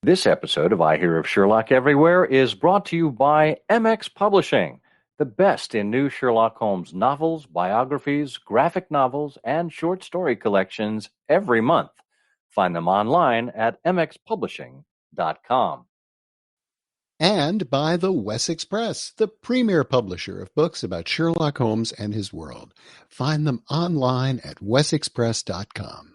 This episode of I Hear of Sherlock Everywhere is brought to you by MX Publishing, the best in new Sherlock Holmes novels, biographies, graphic novels, and short story collections every month. Find them online at mxpublishing.com. And by the Wessex Press, the premier publisher of books about Sherlock Holmes and his world. Find them online at wessexpress.com.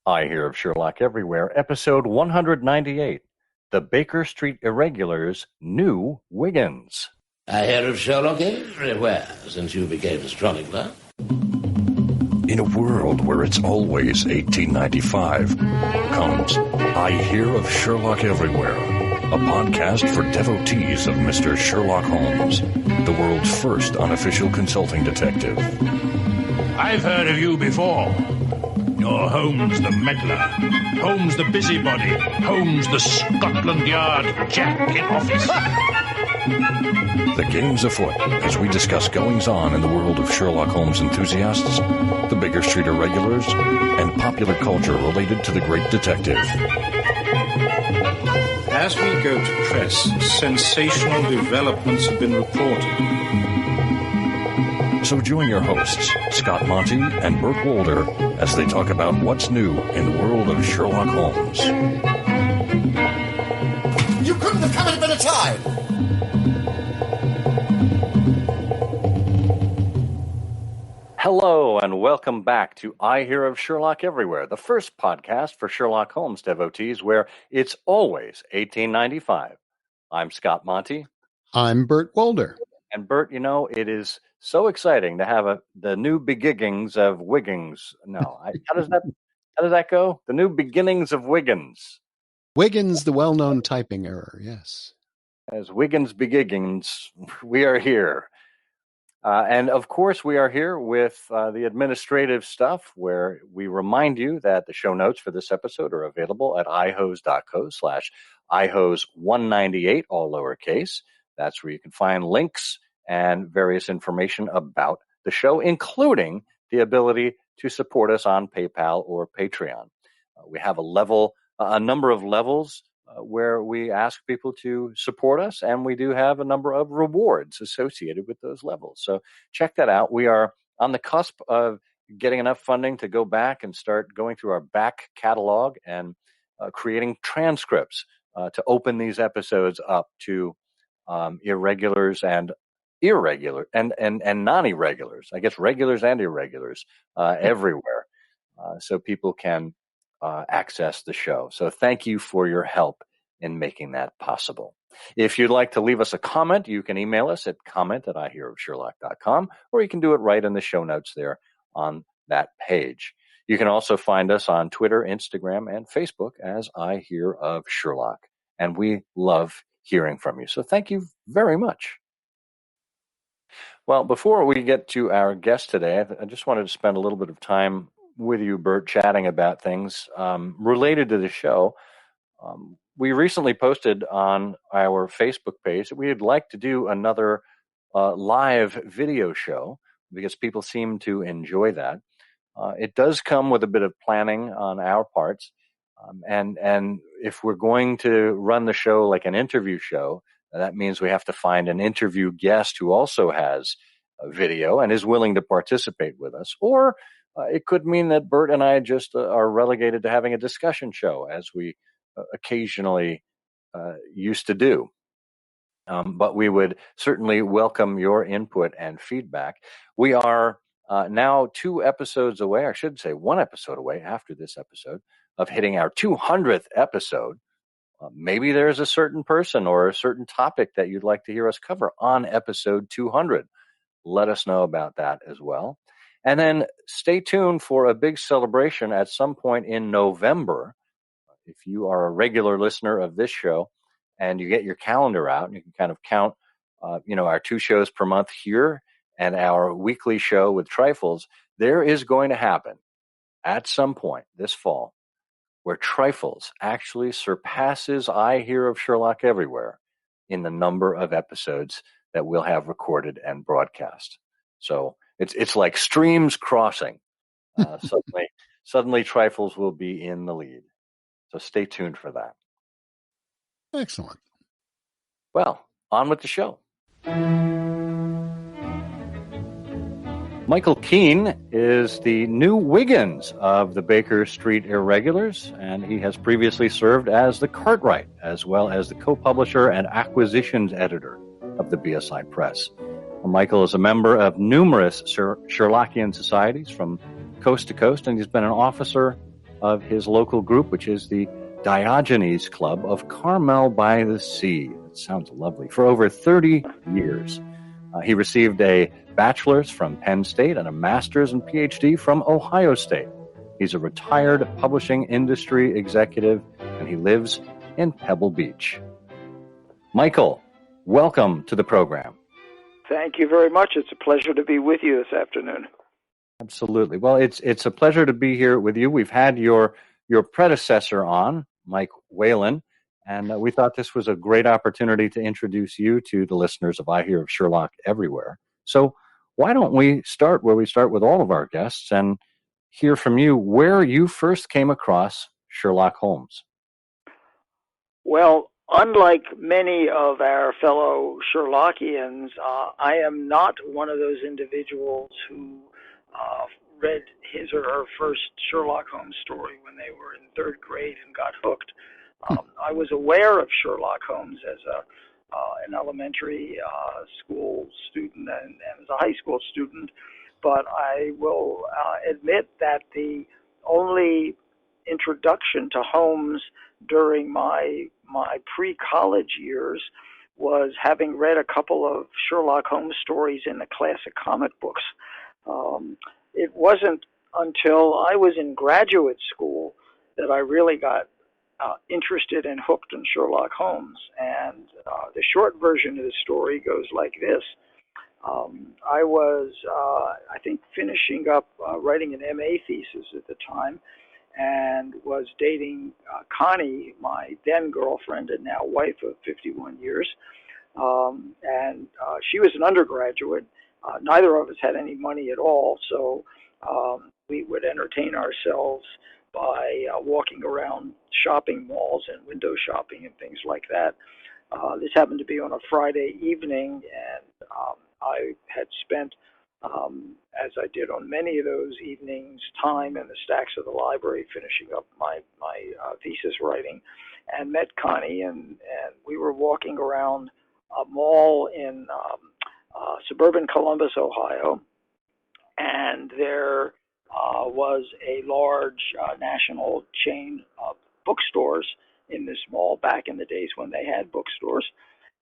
I Hear of Sherlock Everywhere, episode 198, The Baker Street Irregulars' New Wiggins. I hear of Sherlock everywhere since you became a chronicler. In a world where it's always 1895, comes I Hear of Sherlock Everywhere, a podcast for devotees of Mr. Sherlock Holmes, the world's first unofficial consulting detective. I've heard of you before. You're Holmes the meddler, Holmes the busybody, Holmes the Scotland Yard Jack in office. The game's afoot as we discuss goings-on in the world of Sherlock Holmes enthusiasts, the Baker Street Irregulars, and popular culture related to the great detective. As we go to press, sensational developments have been reported. So join your hosts, Scott Monty and Burt Walder, as they talk about what's new in the world of Sherlock Holmes. You couldn't have come at a better time! Hello, and welcome back to I Hear of Sherlock Everywhere, the first podcast for Sherlock Holmes devotees where it's always 1895. I'm Scott Monty. I'm Burt Walder. And Burt, you know, it is so exciting to have the new beginnings of Wiggins. No, how does that go? The new beginnings of Wiggins. Wiggins, the well-known typing error, yes. As Wiggins beginnings, we are here. And of course, we are here with the administrative stuff where we remind you that the show notes for this episode are available at ihose.co/ihose198, all lowercase. That's where you can find links and various information about the show, including the ability to support us on PayPal or Patreon. We have a number of levels where we ask people to support us, and we do have a number of rewards associated with those levels. So check that out. We are on the cusp of getting enough funding to go back and start going through our back catalog and creating transcripts to open these episodes up to irregulars and irregular and non-irregulars, I guess regulars and irregulars everywhere, so people can access the show. So thank you for your help in making that possible. If you'd like to leave us a comment, you can email us at comment@ihearofsherlock.com, or you can do it right in the show notes there on that page. You can also find us on Twitter, Instagram, and Facebook as I Hear of Sherlock. And we love hearing from you. So thank you very much. Well, before we get to our guest today, I just wanted to spend a little bit of time with you, Burt, chatting about things related to the show. We recently posted on our Facebook page that we'd like to do another live video show because people seem to enjoy that. It does come with a bit of planning on our parts. And if we're going to run the show like an interview show, that means we have to find an interview guest who also has a video and is willing to participate with us. Or it could mean that Burt and I just are relegated to having a discussion show, as we occasionally used to do. But we would certainly welcome your input and feedback. We are now 2 episodes away, I should say 1 episode away after this episode, of hitting our 200th episode. Maybe there's a certain person or a certain topic that you'd like to hear us cover on episode 200. Let us know about that as well. And then stay tuned for a big celebration at some point in November. If you are a regular listener of this show and you get your calendar out and you can kind of count, our 2 shows per month here and our weekly show with Trifles, there is going to happen at some point this fall where Trifles actually surpasses I Hear of Sherlock Everywhere in the number of episodes that we'll have recorded and broadcast. So it's like streams crossing. Suddenly Trifles will be in the lead. So stay tuned for that. Excellent. Well, on with the show. Michael Kean is the new Wiggins of the Baker Street Irregulars, and he has previously served as the Cartwright, as well as the co-publisher and acquisitions editor of the BSI Press. Michael is a member of numerous Sherlockian societies from coast to coast, and he's been an officer of his local group, which is the Diogenes Club of Carmel by the Sea. It sounds lovely. For over 30 years. He received a bachelor's from Penn State and a master's and PhD from Ohio State. He's a retired publishing industry executive, and he lives in Pebble Beach. Michael, welcome to the program. Thank you very much. It's a pleasure to be with you this afternoon. Absolutely. Well, it's a pleasure to be here with you. We've had your predecessor on, Mike Whelan, and we thought this was a great opportunity to introduce you to the listeners of I Hear of Sherlock Everywhere. So why don't we start where we start with all of our guests and hear from you where you first came across Sherlock Holmes? Well, unlike many of our fellow Sherlockians, I am not one of those individuals who read his or her first Sherlock Holmes story when they were in third grade and got hooked. I was aware of Sherlock Holmes as an elementary school student and as a high school student, but I will admit that the only introduction to Holmes during my pre-college years was having read a couple of Sherlock Holmes stories in the classic comic books. It wasn't until I was in graduate school that I really got interested and hooked in Sherlock Holmes. And the short version of the story goes like this. I was, I think, finishing up writing an MA thesis at the time and was dating Connie, my then girlfriend and now wife of 51 years. And she was an undergraduate. Neither of us had any money at all, so we would entertain ourselves by walking around shopping malls and window shopping and things like that. This happened to be on a Friday evening, and I had spent, as I did on many of those evenings, time in the stacks of the library finishing up my thesis writing, and met Connie, and we were walking around a mall in suburban Columbus, Ohio, and there was a large national chain of bookstores in this mall back in the days when they had bookstores.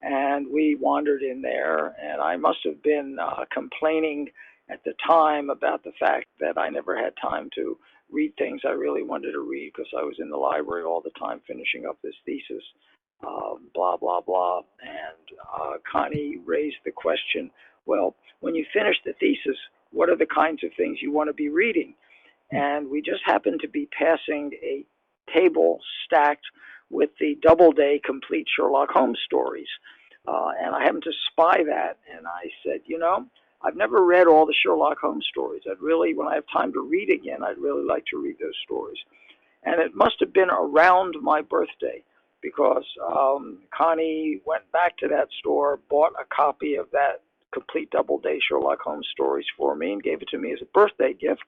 And we wandered in there, and I must have been complaining at the time about the fact that I never had time to read things I really wanted to read because I was in the library all the time finishing up this thesis, blah, blah, blah. And Connie raised the question, well, when you finish the thesis, what are the kinds of things you want to be reading? And we just happened to be passing a table stacked with the Doubleday complete Sherlock Holmes stories. And I happened to spy that, and I said, you know, I've never read all the Sherlock Holmes stories. When I have time to read again, I'd really like to read those stories. And it must have been around my birthday because Connie went back to that store, bought a copy of that complete Doubleday Sherlock Holmes stories for me and gave it to me as a birthday gift.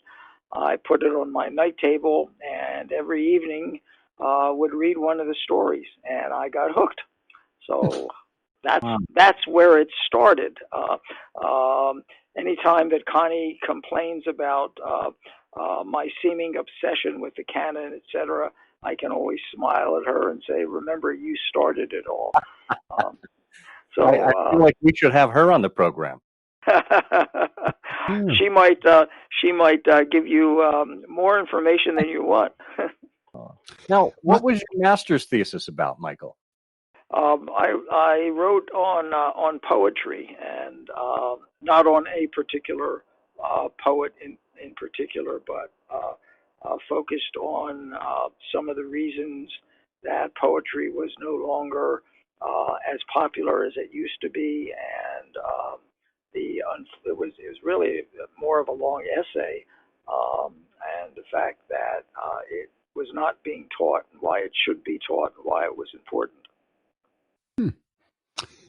I put it on my night table, and every evening would read one of the stories, and I got hooked. So that's where it started. Anytime that Connie complains about my seeming obsession with the canon, etc., I can always smile at her and say, remember, you started it all. So I feel like we should have her on the program. She might give you more information than you want. Now, what was your master's thesis about, Michael? I wrote on poetry, and not on a particular poet in particular, but focused on some of the reasons that poetry was no longer as popular as it used to be, and it was really more of a long essay, and the fact that it was not being taught, and why it should be taught, and why it was important. Hmm.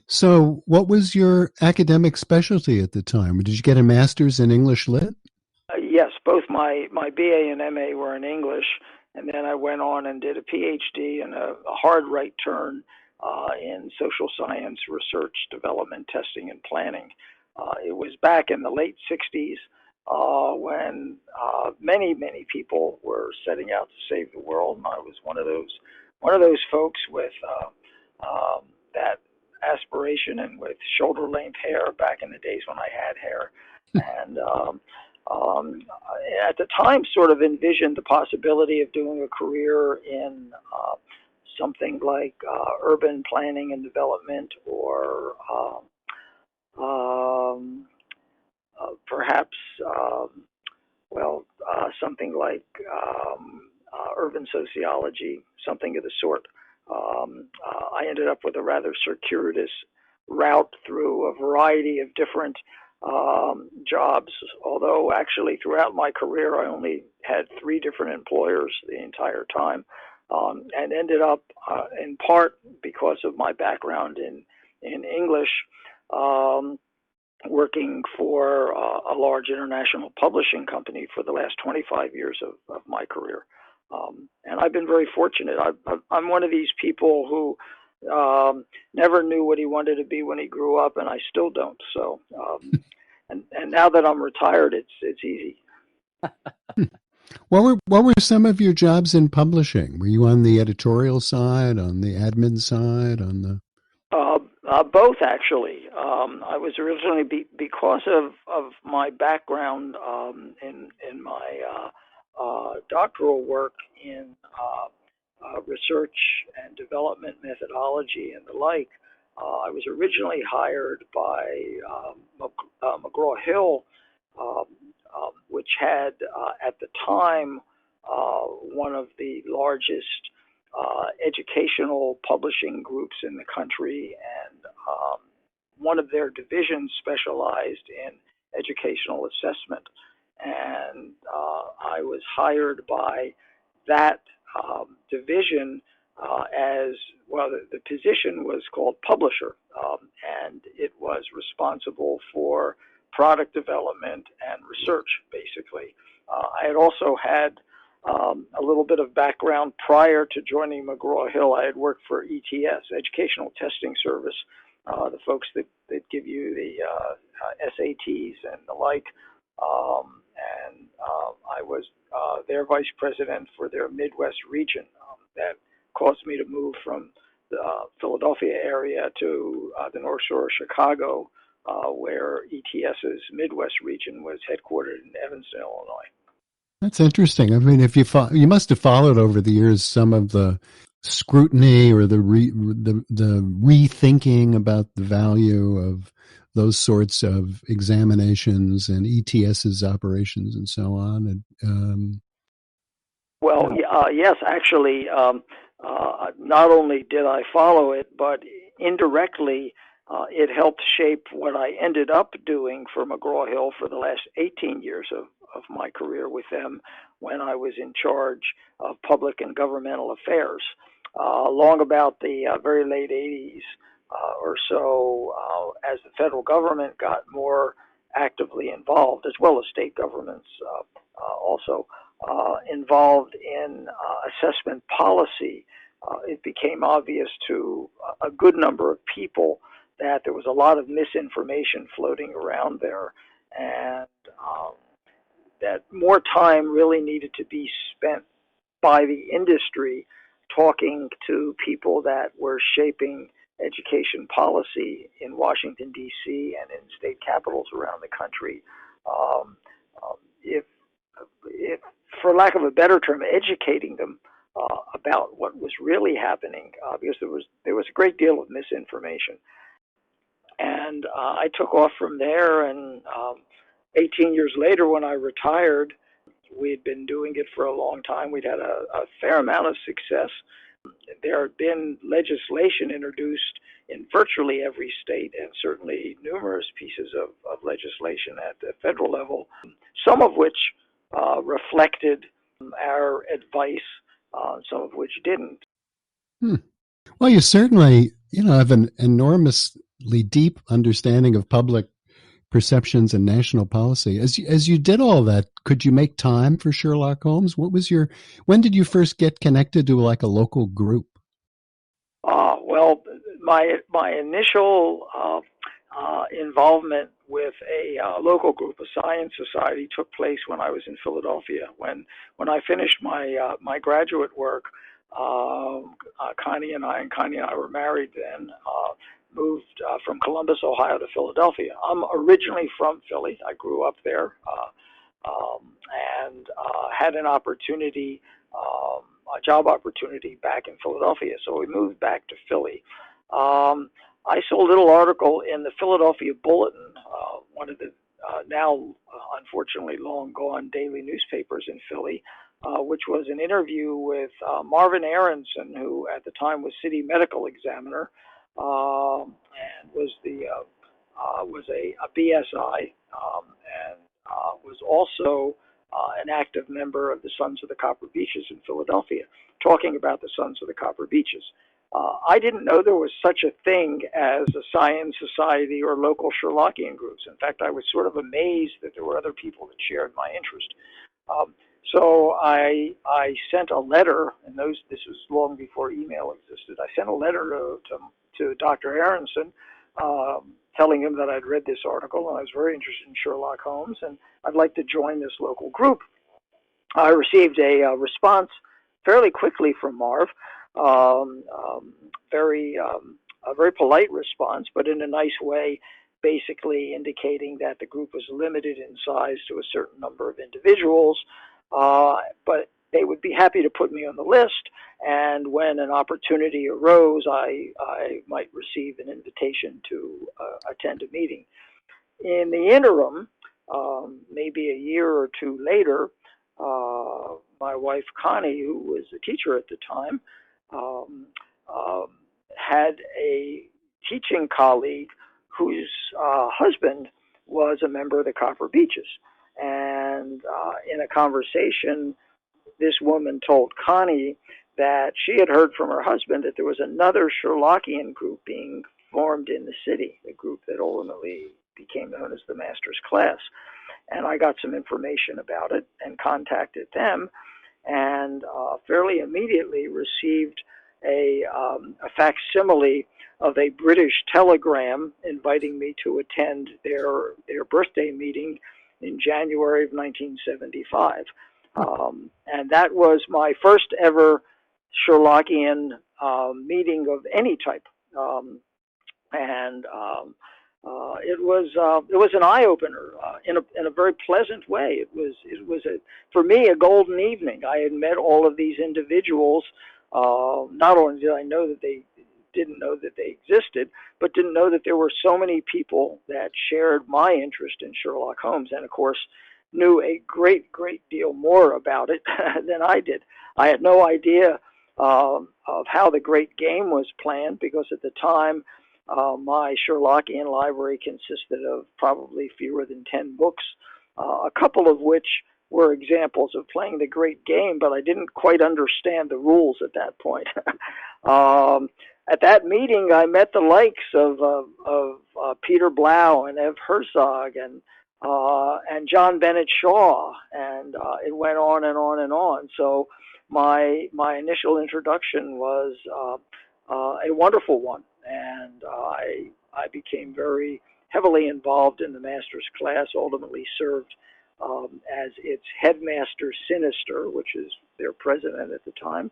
So what was your academic specialty at the time? Did you get a master's in English Lit? Yes, both my BA and MA were in English, and then I went on and did a PhD and a hard right turn in social science research, development, testing, and planning. It was back in the late 60s when many people were setting out to save the world, and I was one of those folks with that aspiration and with shoulder length hair back in the days when I had hair, and at the time sort of envisioned the possibility of doing a career in something like urban planning and development, or perhaps something like urban sociology, something of the sort. I ended up with a rather circuitous route through a variety of different jobs, although actually throughout my career I only had 3 different employers the entire time, and ended up in part because of my background in English, working for a large international publishing company for the last 25 years of my career. And I've been very fortunate. I'm one of these people who never knew what he wanted to be when he grew up, and I still don't. So, and now that I'm retired, it's easy. What were some of your jobs in publishing? Were you on the editorial side, on the admin side, on the? Both, actually. I was originally because of my background in my doctoral work in research and development methodology and the like. I was originally hired by McGraw-Hill, which had at the time one of the largest educational publishing groups in the country, and one of their divisions specialized in educational assessment. And I was hired by that division as well. The position was called publisher, and it was responsible for product development and research, basically. I had also had a little bit of background prior to joining McGraw-Hill. I had worked for ETS, Educational Testing Service, the folks that give you the SATs and the like. And I was their vice president for their Midwest region. That caused me to move from the Philadelphia area to the North Shore of Chicago, where ETS's Midwest region was headquartered in Evanston, Illinois. That's interesting. I mean, if you must have followed over the years some of the scrutiny or the rethinking about the value of those sorts of examinations and ETS's operations and so on. And, yes, actually, not only did I follow it, but indirectly, it helped shape what I ended up doing for McGraw-Hill for the last 18 years of my career with them, when I was in charge of public and governmental affairs. Long about the very late 80s or so, as the federal government got more actively involved, as well as state governments also involved in assessment policy, it became obvious to a good number of people that there was a lot of misinformation floating around there, and that more time really needed to be spent by the industry talking to people that were shaping education policy in Washington, D.C. and in state capitals around the country. If, for lack of a better term, educating them about what was really happening, because there was a great deal of misinformation. And I took off from there, and 18 years later, when I retired, we'd been doing it for a long time. We'd had a fair amount of success. There had been legislation introduced in virtually every state, and certainly numerous pieces of legislation at the federal level, some of which reflected our advice, some of which didn't. Well, you certainly I have an enormously deep understanding of public perceptions and national policy. As you did all that, could you make time for Sherlock Holmes? When did you first get connected to like a local group? Well, my initial involvement with a local group, a science society, took place when I was in Philadelphia. When I finished my graduate work, Connie and I were married then, moved from Columbus, Ohio to Philadelphia. I'm originally from Philly. I grew up there and had an opportunity, a job opportunity back in Philadelphia. So we moved back to Philly. I saw a little article in the Philadelphia Bulletin, one of the now unfortunately long gone daily newspapers in Philly, which was an interview with Marvin Aronson, who at the time was city medical examiner and was a BSI and was also an active member of the Sons of the Copper Beeches in Philadelphia, talking about the Sons of the Copper Beeches. I didn't know there was such a thing as a science society or local Sherlockian groups. In fact, I was sort of amazed that there were other people that shared my interest. So I sent a letter, and this was long before email existed. I sent a letter to Dr. Aronson telling him that I'd read this article and I was very interested in Sherlock Holmes and I'd like to join this local group. I received a response fairly quickly from Marv, a very polite response, but in a nice way, basically indicating that the group was limited in size to a certain number of individuals, but they would be happy to put me on the list, and when an opportunity arose, I might receive an invitation to attend a meeting. In the interim, maybe a year or two later, my wife Connie, who was a teacher at the time, had a teaching colleague whose husband was a member of the Copper Beeches. And in a conversation, this woman told Connie that she had heard from her husband that there was another Sherlockian group being formed in the city, a group that ultimately became known as the Master's Class. And I got some information about it and contacted them, and fairly immediately received a facsimile of a British telegram inviting me to attend their birthday meeting in January of 1975. And that was my first ever Sherlockian meeting of any type. It was an eye opener in a very pleasant way. It was for me a golden evening. I had met all of these individuals. Not only did I know that they didn't know that they existed, but didn't know that there were so many people that shared my interest in Sherlock Holmes, and of course knew a great deal more about it than I did. I had no idea of how the great game was planned, because at the time my Sherlockian library consisted of probably fewer than 10 books, a couple of which were examples of playing the great game, but I didn't quite understand the rules at that point. At that meeting, I met the likes of Peter Blau and Ev Herzog and John Bennett Shaw, and it went on and on and on. So my initial introduction was a wonderful one, and I became very heavily involved in the master's class, ultimately served as its headmaster sinister, which is their president at the time,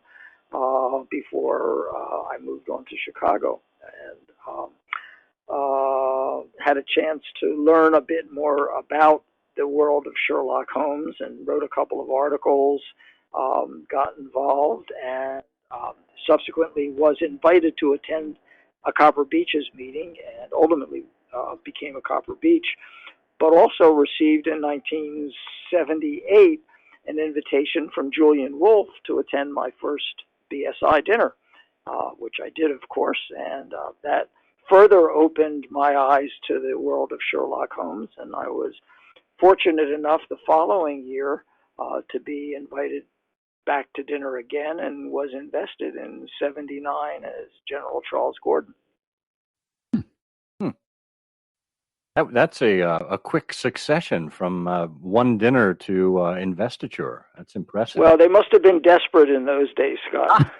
before I moved on to Chicago, and had a chance to learn a bit more about the world of Sherlock Holmes and wrote a couple of articles, got involved, and subsequently was invited to attend a Copper Beeches meeting, and ultimately became a Copper Beech, but also received in 1978 an invitation from Julian Wolfe to attend my first BSI dinner, which I did, of course, and that further opened my eyes to the world of Sherlock Holmes, and I was fortunate enough the following year to be invited back to dinner again, and was invested in '79 as General Charles Gordon. That's a quick succession from one dinner to investiture. That's impressive. Well, they must have been desperate in those days, Scott.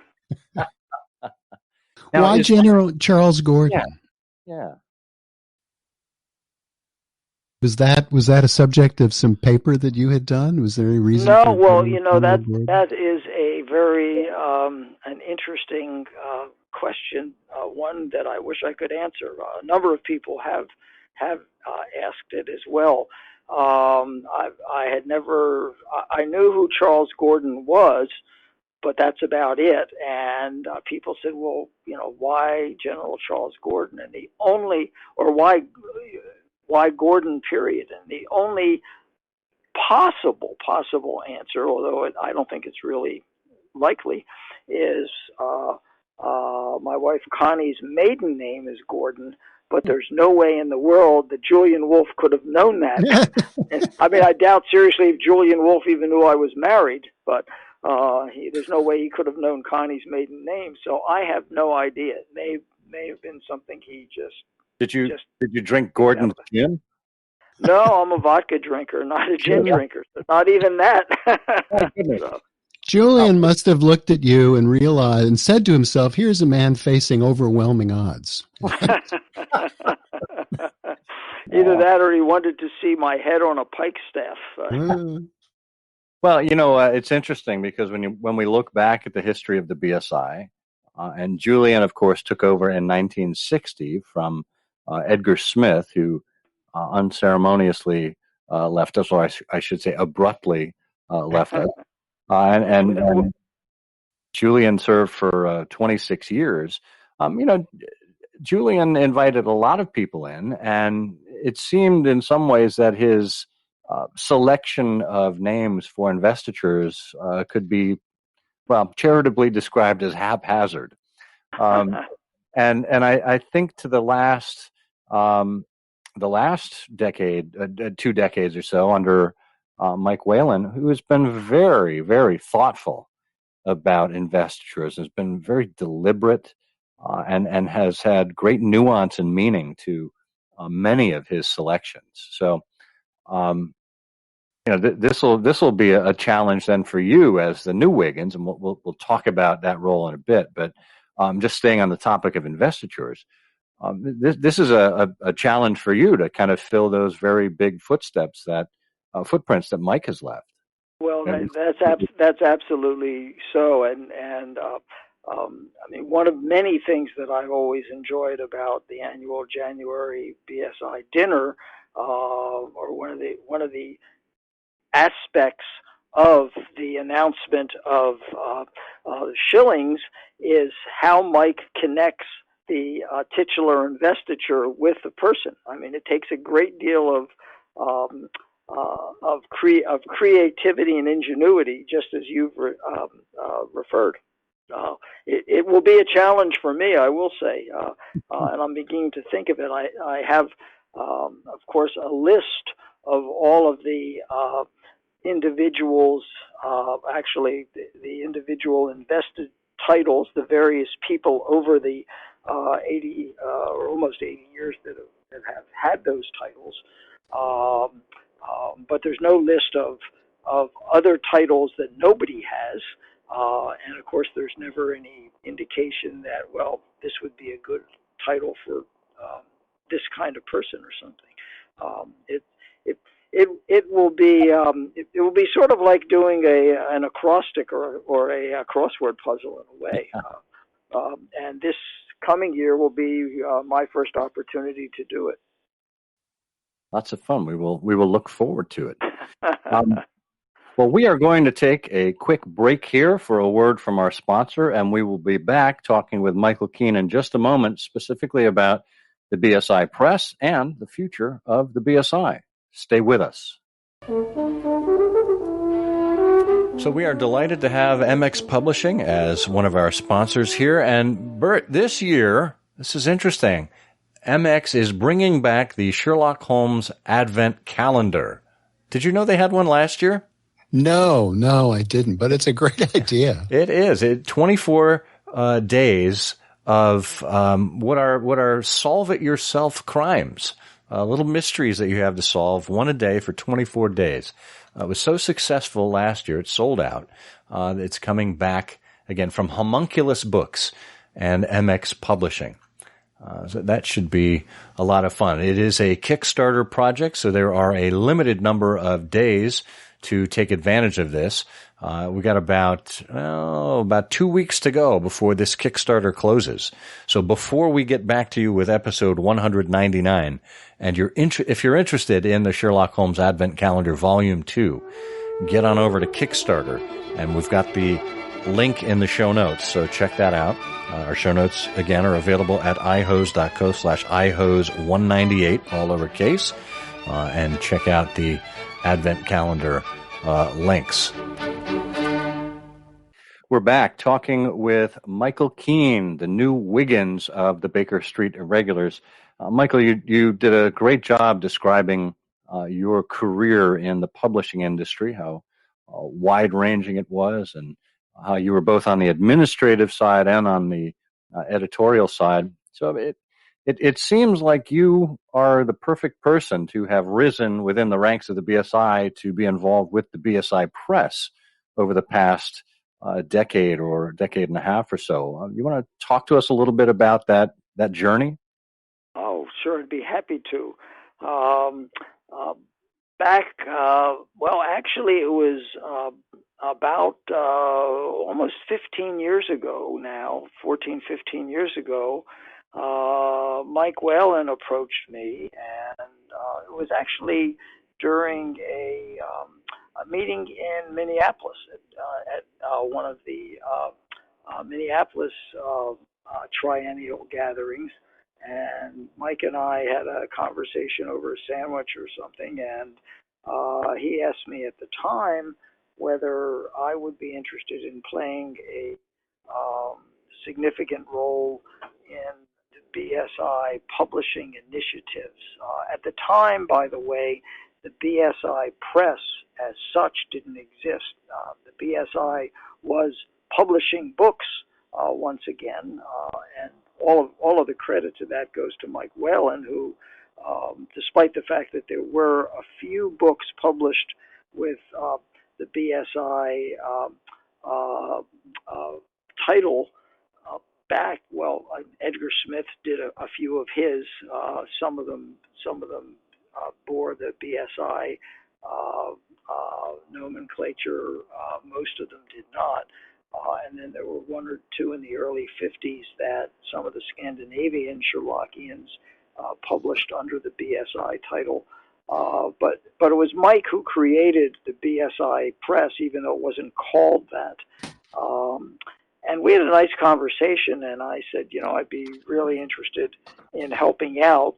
Why General Charles Gordon? Yeah. Was that a subject of some paper that you had done? Was there any reason? No, well, that is a very an interesting question, one that I wish I could answer. A number of people have asked it as well. I knew who Charles Gordon was, but that's about it. And people said, well, why General Charles Gordon? And why Gordon, period? And the only possible answer, although I don't think it's really likely, is my wife Connie's maiden name is Gordon, but there's no way in the world that Julian Wolfe could have known that. I mean, I doubt seriously if Julian Wolfe even knew I was married, but there's no way he could have known Connie's maiden name. So I have no idea. It may have been something he just. Did you drink Gordon's gin? No, I'm a vodka drinker, not a gin drinker. So not even that. So. Julian must have looked at you and realized and said to himself, "Here's a man facing overwhelming odds." Either that, or he wanted to see my head on a pike staff. Well, it's interesting because when we look back at the history of the BSI, and Julian, of course, took over in 1960 from Edgar Smith, who unceremoniously left us, or I should say abruptly left us. And Julian served for 26 years. Julian invited a lot of people in, and it seemed in some ways that his selection of names for investitures could be, charitably described as haphazard. And I think to the last decade, 2 decades or so, under Mike Whelan, who has been very, very thoughtful about investitures, has been very deliberate, and has had great nuance and meaning to many of his selections. So, this will be a challenge then for you as the new Wiggins, and we'll talk about that role in a bit. But just staying on the topic of investitures, this is a challenge for you to kind of fill those very big footprints that Mike has left. Well, that's absolutely so, and I mean, one of many things that I've always enjoyed about the annual January BSI dinner, or one of the aspects of the announcement of shillings, is how Mike connects the titular investiture with the person. I mean, it takes a great deal of creativity and ingenuity, just as you've referred. It will be a challenge for me, I will say, and I'm beginning to think of it. I have, of course, a list of all of the individuals, actually the individual invested titles, the various people over the 80 or almost 80 years that have had those titles. But there's no list of other titles that nobody has. And of course, there's never any indication that, well, this would be a good title for this kind of person or something. It will be sort of like doing an acrostic or a crossword puzzle in a way. And this coming year will be my first opportunity to do it. Lots of fun. We will look forward to it. Well, we are going to take a quick break here for a word from our sponsor, and we will be back talking with Michael Kean in just a moment, specifically about the BSI Press and the future of the BSI. Stay with us. So we are delighted to have MX Publishing as one of our sponsors here. And Burt, this year, this is interesting, MX is bringing back the Sherlock Holmes Advent Calendar. Did you know they had one last year? No, I didn't, but it's a great idea. It is. 24 days of what are solve-it-yourself crimes. little mysteries that you have to solve, one a day for 24 days. It was so successful last year, it sold out. It's coming back again from Homunculus Books and MX Publishing. So that should be a lot of fun. It is a Kickstarter project, so there are a limited number of days to take advantage of this. We got about 2 weeks to go before this Kickstarter closes. So before we get back to you with episode 199, and if you're interested in the Sherlock Holmes Advent Calendar Volume 2, get on over to Kickstarter, and we've got the link in the show notes, so check that out. Our show notes, again, are available at ihose.co/ihose198, all lowercase, and check out the Advent Calendar links. We're back talking with Michael Kean, the new Wiggins of the Baker Street Irregulars. Michael, you did a great job describing your career in the publishing industry, how wide-ranging it was, and how you were both on the administrative side and on the editorial side. So it seems like you are the perfect person to have risen within the ranks of the BSI to be involved with the BSI Press over the past decade or decade and a half or so. You want to talk to us a little bit about that journey? Oh, sure, I'd be happy to. Actually, it was about almost 15 years ago now, 14, 15 years ago. Mike Whelan approached me, and it was actually during a meeting in Minneapolis at one of the Minneapolis triennial gatherings. And Mike and I had a conversation over a sandwich or something, and he asked me at the time whether I would be interested in playing a significant role in the BSI publishing initiatives. At the time, by the way, the BSI Press as such didn't exist. The BSI was publishing books once again, and all of the credit to that goes to Mike Whelan, who, despite the fact that there were a few books published with the BSI title back, Edgar Smith did a few of his. Some of them bore the BSI nomenclature. Most of them did not. And then there were one or two in the early 50s that some of the Scandinavian Sherlockians published under the BSI title. But it was Mike who created the BSI Press, even though it wasn't called that. And we had a nice conversation, and I said, I'd be really interested in helping out.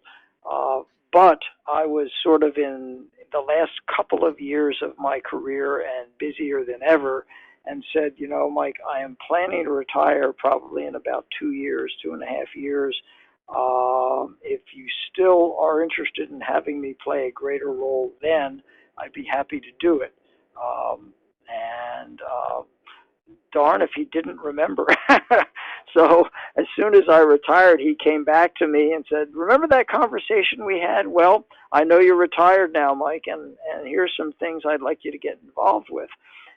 But I was sort of in the last couple of years of my career and busier than ever, and said, Mike, I am planning to retire probably in about 2 years, 2.5 years. If you still are interested in having me play a greater role then, I'd be happy to do it. Darn if he didn't remember. So as soon as I retired, he came back to me and said, remember that conversation we had? Well, I know you're retired now, Mike, and here's some things I'd like you to get involved with.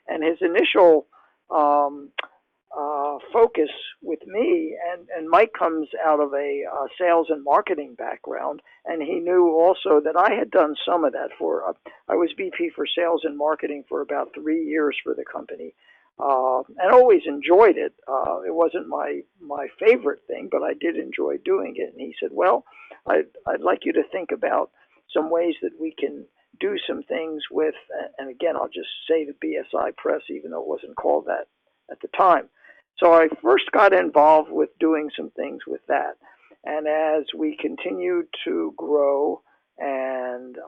And his initial focus with me, and Mike comes out of a sales and marketing background, and he knew also that I had done some of that I was VP for sales and marketing for about 3 years for the company, and always enjoyed it. It wasn't my favorite thing, but I did enjoy doing it. And he said, well, I'd like you to think about some ways that we can do some things with, and again, I'll just say the BSI Press, even though it wasn't called that at the time. So I first got involved with doing some things with that. And as we continued to grow and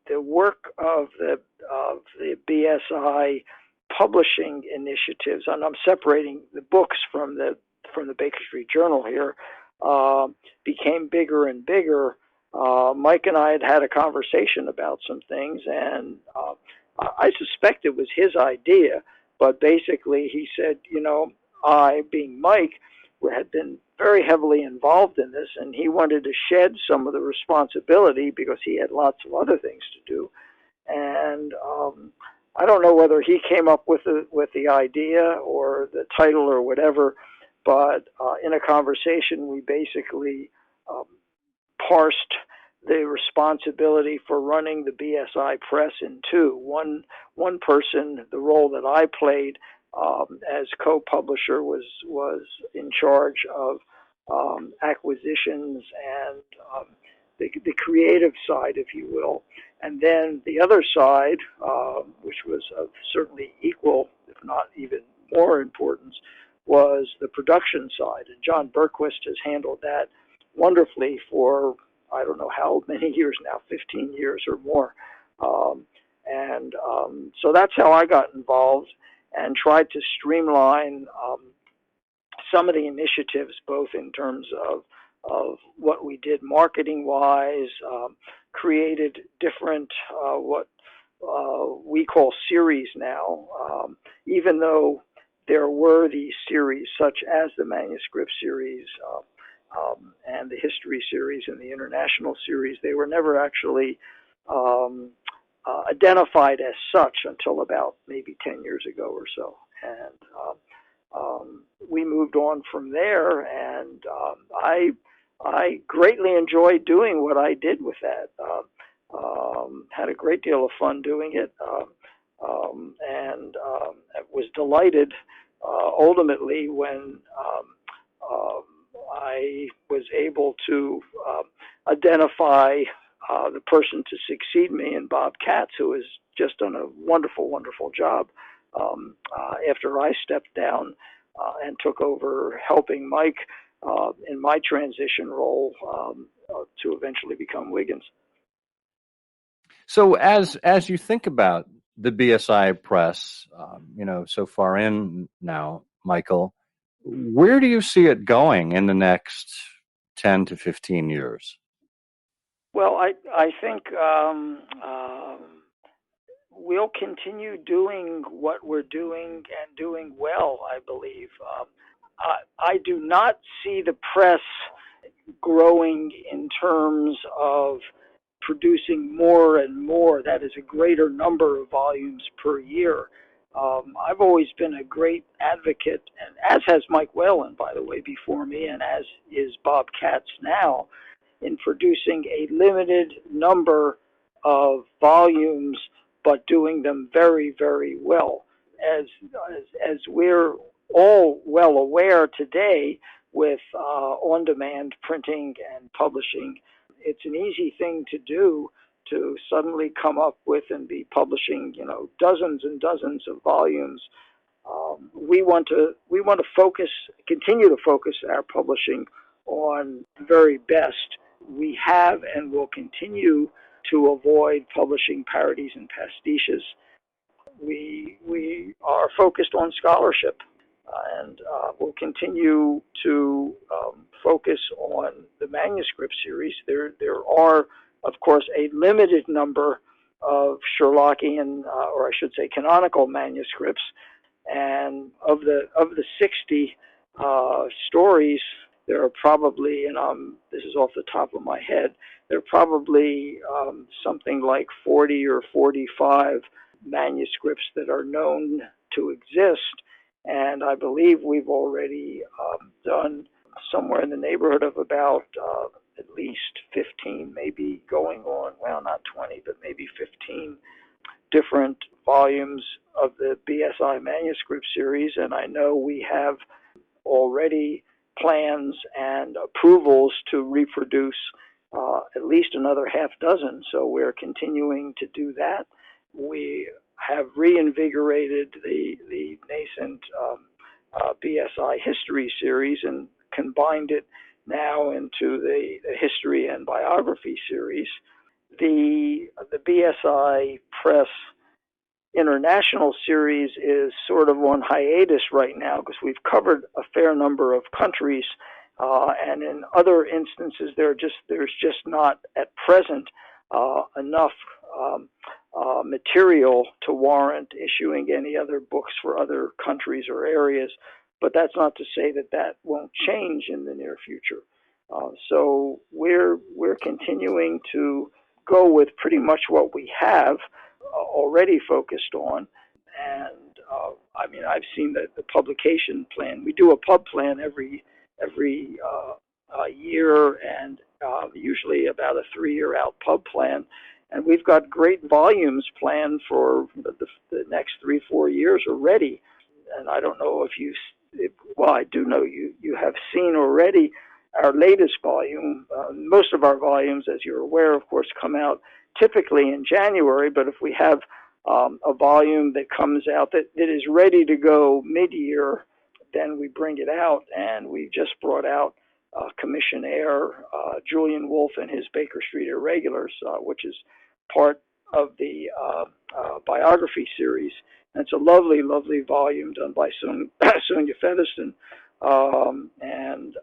the work of the BSI publishing initiatives, and I'm separating the books from the Baker Street Journal here, became bigger and bigger. Mike and I had a conversation about some things, and I suspect it was his idea, but basically he said, I, being Mike, had been very heavily involved in this, and he wanted to shed some of the responsibility because he had lots of other things to do. And I don't know whether he came up with the idea or the title or whatever, but in a conversation we basically parsed the responsibility for running the BSI Press in two. One person, the role that I played as co-publisher, was in charge of acquisitions and the creative side, if you will. And then the other side, which was of certainly equal, if not even more importance, was the production side. And John Berquist has handled that wonderfully for, I don't know how many years now, 15 years or more. So that's how I got involved and tried to streamline some of the initiatives, both in terms of what we did marketing-wise, created different what we call series now, even though there were these series such as the manuscript series and the history series and the international series. They were never actually identified as such until about maybe 10 years ago or so. And we moved on from there, and I greatly enjoyed doing what I did with that. Had a great deal of fun doing it, and was delighted ultimately when I was able to identify the person to succeed me in Bob Katz, who has just done a wonderful, wonderful job after I stepped down and took over helping Mike in my transition role to eventually become Wiggins. So as you think about the BSI Press, so far in now, Michael, where do you see it going in the next 10 to 15 years? Well, I think we'll continue doing what we're doing and doing well, I believe. I do not see the press growing in terms of producing more and more. That is a greater number of volumes per year. I've always been a great advocate, and as has Mike Whelan, by the way, before me, and as is Bob Katz now, in producing a limited number of volumes, but doing them very, very well. As we're all well aware today, with on-demand printing and publishing, it's an easy thing to do to suddenly come up with and be publishing, dozens and dozens of volumes. We want to continue to focus our publishing on the very best. We have and will continue to avoid publishing parodies and pastiches. We are focused on scholarship, and we'll continue to focus on the manuscript series. There are, of course, a limited number of Sherlockian, or I should say canonical manuscripts, and of the 60 stories, there are probably, and this is off the top of my head, there are probably something like 40 or 45 manuscripts that are known to exist, and I believe we've already done somewhere in the neighborhood of about at least 15, maybe going on, well, not 20, but maybe 15 different volumes of the BSI manuscript series, and I know we have already plans and approvals to reproduce at least another half dozen, so we're continuing to do that. We have reinvigorated the nascent BSI history series and combined it now into the history and biography series. The BSI Press International series is sort of on hiatus right now because we've covered a fair number of countries, and in other instances there's just not at present enough material to warrant issuing any other books for other countries or areas. but that's not to say that that won't change in the near future. So we're continuing to go with pretty much what we have already focused on. And I mean, I've seen the publication plan. We do a pub plan every year, and usually about a 3-year out pub plan. And we've got great volumes planned for the next 3-4 years already. And I don't know well, I do know you have seen already our latest volume. Most of our volumes, as you're aware, of course, come out typically in January. But if we have a volume that comes out that is ready to go mid-year, then we bring it out. And we just brought out commissionaire Julian Wolfe and his Baker Street Irregulars, which is part of the biography series. And it's a lovely, lovely volume done by Sonia Featherston. And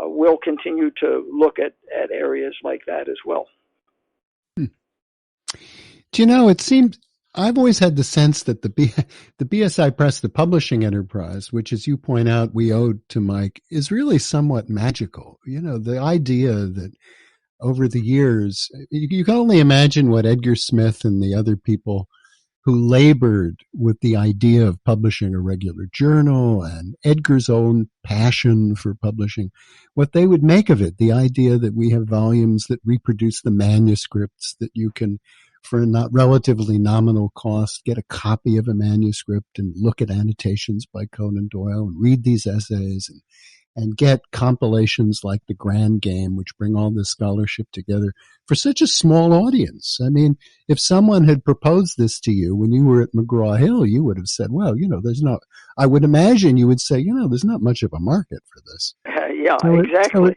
we'll continue to look at areas like that as well. Do you know, it seems I've always had the sense that the BSI Press, the publishing enterprise, which, as you point out, we owed to Mike, is really somewhat magical. You know, the idea that over the years, you can only imagine what Edgar Smith and the other people who labored with the idea of publishing a regular journal and Edgar's own passion for publishing, what they would make of it, the idea that we have volumes that reproduce the manuscripts, that you can, for a not relatively nominal cost, get a copy of a manuscript and look at annotations by Conan Doyle and read these essays and get compilations like The Grand Game, which bring all this scholarship together for such a small audience. I mean, if someone had proposed this to you when you were at McGraw-Hill, you would have said, well, you know, I would imagine you would say, you know, there's not much of a market for this. Yeah, so exactly.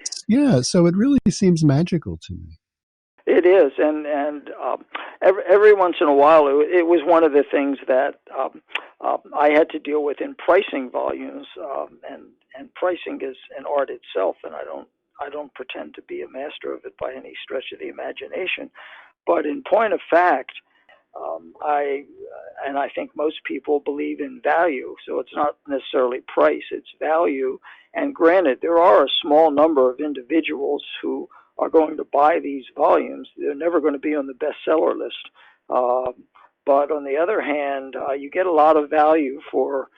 So it really seems magical to me. It is, and every once in a while, it was one of the things that I had to deal with in pricing volumes, and pricing is an art itself, and I don't pretend to be a master of it by any stretch of the imagination. But in point of fact, I think most people believe in value, so it's not necessarily price, it's value. And granted, there are a small number of individuals who are going to buy these volumes. They're never going to be on the bestseller list. But on the other hand, you get a lot of value for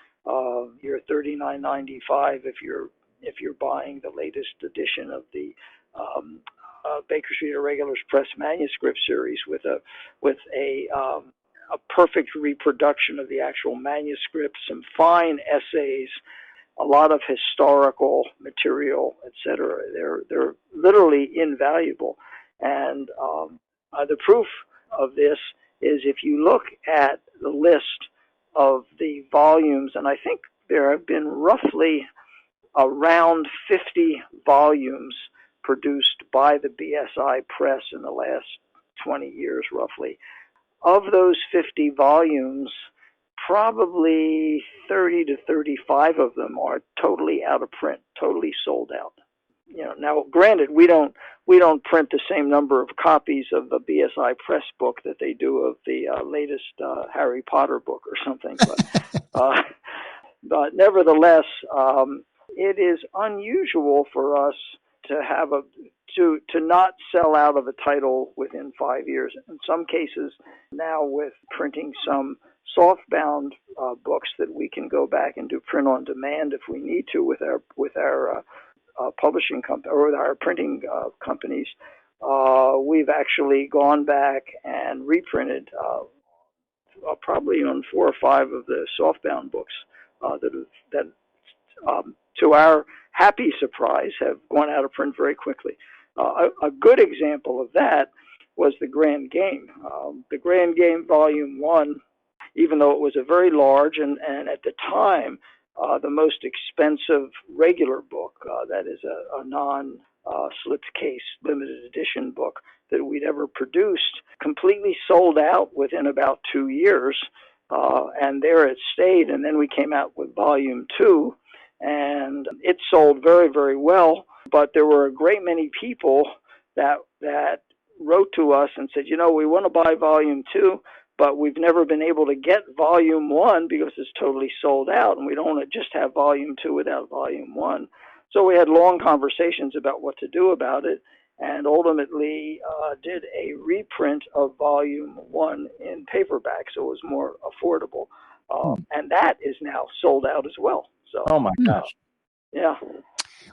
your $39.95 if you're buying the latest edition of the Baker Street Irregulars Press manuscript series with a perfect reproduction of the actual manuscript, some fine essays, a lot of historical material, etc. They're literally invaluable. And the proof of this is if you look at the list of the volumes, and I think there have been roughly around 50 volumes produced by the BSI Press in the last 20 years, roughly. Of those 50 volumes, probably 30 to 35 of them are totally out of print, totally sold out. You know, now granted, we don't print the same number of copies of the BSI Press book that they do of the latest Harry Potter book or something, but nevertheless, it is unusual for us to have to not sell out of a title within 5 years. In some cases, now with printing some softbound books that we can go back and do print on demand if we need to with our publishing company or with our printing companies, we've actually gone back and reprinted probably on 4 or 5 of the softbound books that to our happy surprise have gone out of print very quickly. A good example of that was The Grand Game. The Grand Game Volume 1, even though it was a very large and at the time the most expensive regular book, that is a non-slipped case limited edition book that we'd ever produced, completely sold out within about 2 years, and there it stayed. And then we came out with Volume 2, and it sold very, very well. But there were a great many people that wrote to us and said, you know, we want to buy Volume 2, but we've never been able to get volume 1 because it's totally sold out, and we don't just have volume 2 without volume 1. So we had long conversations about what to do about it, and ultimately did a reprint of volume 1 in paperback, so it was more affordable. And that is now sold out as well. So, oh my gosh. Yeah.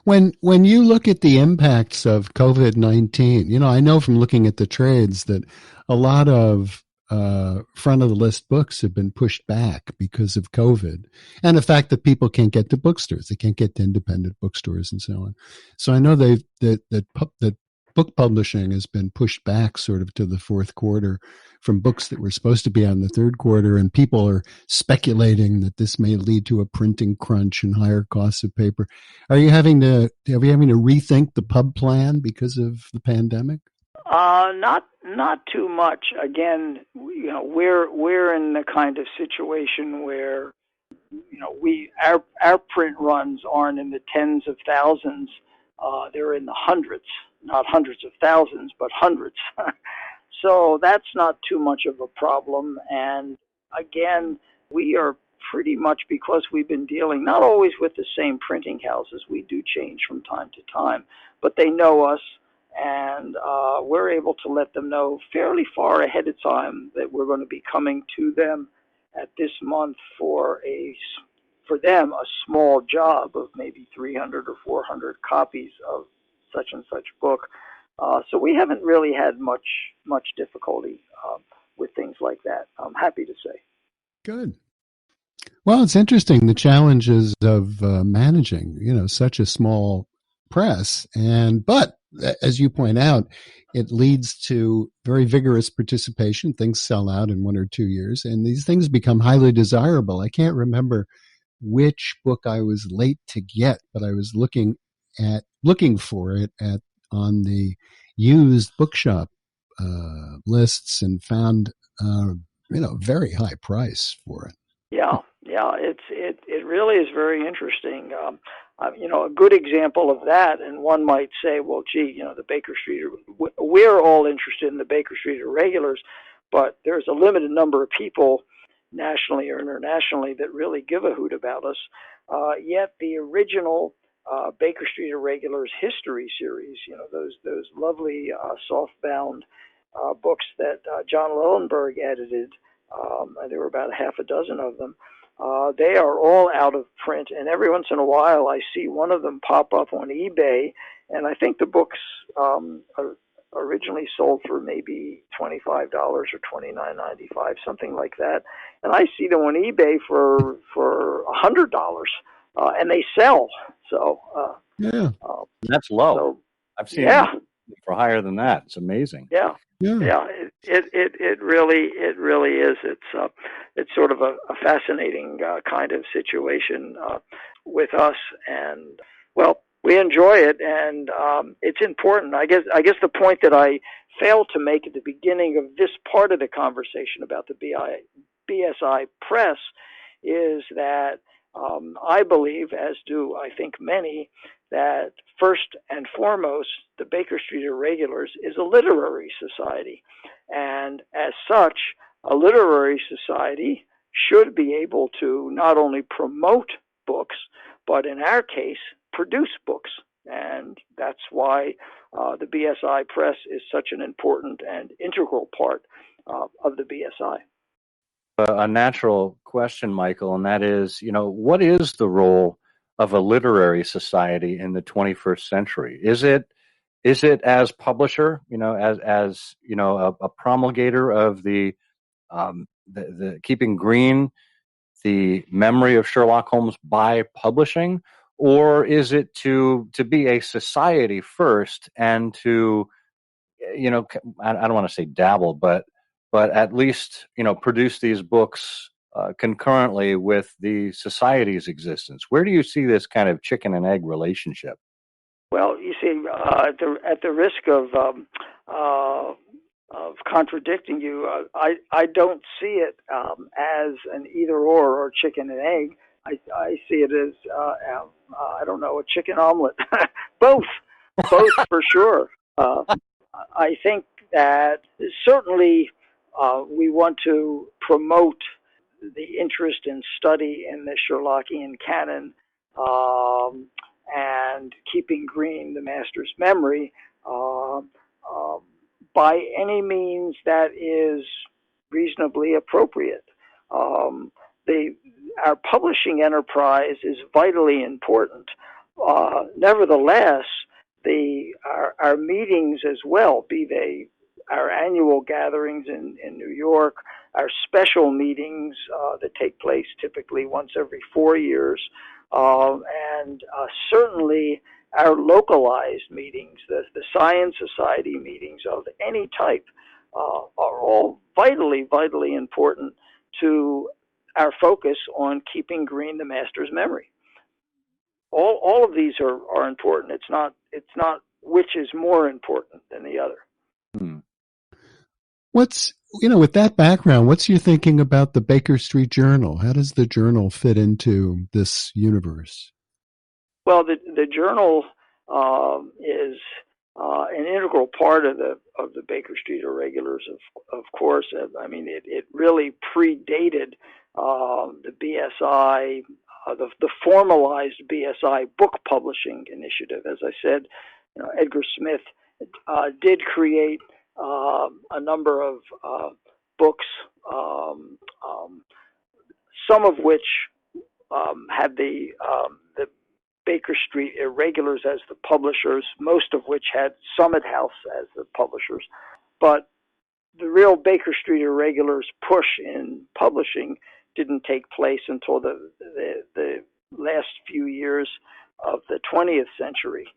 When you look at the impacts of COVID-19, I know from looking at the trades that a lot of front of the list books have been pushed back because of COVID and the fact that people can't get to bookstores. They can't get to independent bookstores and so on. So I know that book publishing has been pushed back sort of to the fourth quarter from books that were supposed to be on the third quarter, and people are speculating that this may lead to a printing crunch and higher costs of paper. Are you having to rethink the pub plan because of the pandemic? Not too much. Again, we're in the kind of situation where, our print runs aren't in the tens of thousands. They're in the hundreds, not hundreds of thousands, but hundreds. So that's not too much of a problem. And again, we are pretty much, because we've been dealing not always with the same printing houses, we do change from time to time, but they know us. And we're able to let them know fairly far ahead of time that we're going to be coming to them at this month for them a small job of maybe 300 or 400 copies of such and such book. So we haven't really had much difficulty with things like that, I'm happy to say. Good. Well, it's interesting, the challenges of managing, such a small press, but as you point out, it leads to very vigorous participation. Things sell out in 1 or 2 years, and these things become highly desirable. I can't remember which book I was late to get, but I was looking for it on the used bookshop lists and found very high price for it. Yeah, it really is very interesting. A good example of that, and one might say, well, gee, the Baker Street, we're all interested in the Baker Street Irregulars, but there's a limited number of people nationally or internationally that really give a hoot about us. Yet the original Baker Street Irregulars history series, those lovely softbound books that John Lellenberg edited, there were about a half a dozen of them. They are all out of print, and every once in a while I see one of them pop up on eBay, and I think the books originally sold for maybe $25 or $29.95, something like that, and I see them on eBay for $100, and they sell. So that's low. So, I've seen it for higher than that. It's amazing. Yeah. It really is. It's sort of a fascinating kind of situation with us, and well, we enjoy it, and it's important. I guess the point that I failed to make at the beginning of this part of the conversation about the BSI Press is that I believe, as do I think many, that first and foremost, the Baker Street Irregulars is a literary society. And as such, a literary society should be able to not only promote books, but in our case, produce books. And that's why the BSI Press is such an important and integral part of the BSI. A natural question, Michael, and that is, what is the role of a literary society in the 21st century? Is it as publisher, as a promulgator of the keeping green the memory of Sherlock Holmes by publishing, or is it to be a society first and to, I don't want to say dabble, but at least, produce these books concurrently with the society's existence? Where do you see this kind of chicken and egg relationship? Well, you see, at the risk of contradicting you, I don't see it as an either or chicken and egg. I see it as I don't know, a chicken omelet. both for sure. I think that certainly We want to promote the interest and study in the Sherlockian canon, and keeping green the master's memory by any means that is reasonably appropriate. Our publishing enterprise is vitally important. Nevertheless, our meetings as well, be they our annual gatherings in New York, our special meetings that take place typically once every 4 years, and certainly our localized meetings, the Science Society meetings of any type, are all vitally, vitally important to our focus on keeping green the master's memory. All of these are important. It's not which is more important than the other. What's, with that background, what's your thinking about the Baker Street Journal? How does the journal fit into this universe? Well, the journal is an integral part of the Baker Street Irregulars, of course. I mean, it really predated the BSI, the formalized BSI book publishing initiative. As I said, Edgar Smith did create a number of books, some of which had the Baker Street Irregulars as the publishers, most of which had Summit House as the publishers. But the real Baker Street Irregulars push in publishing didn't take place until the last few years of the 20th century.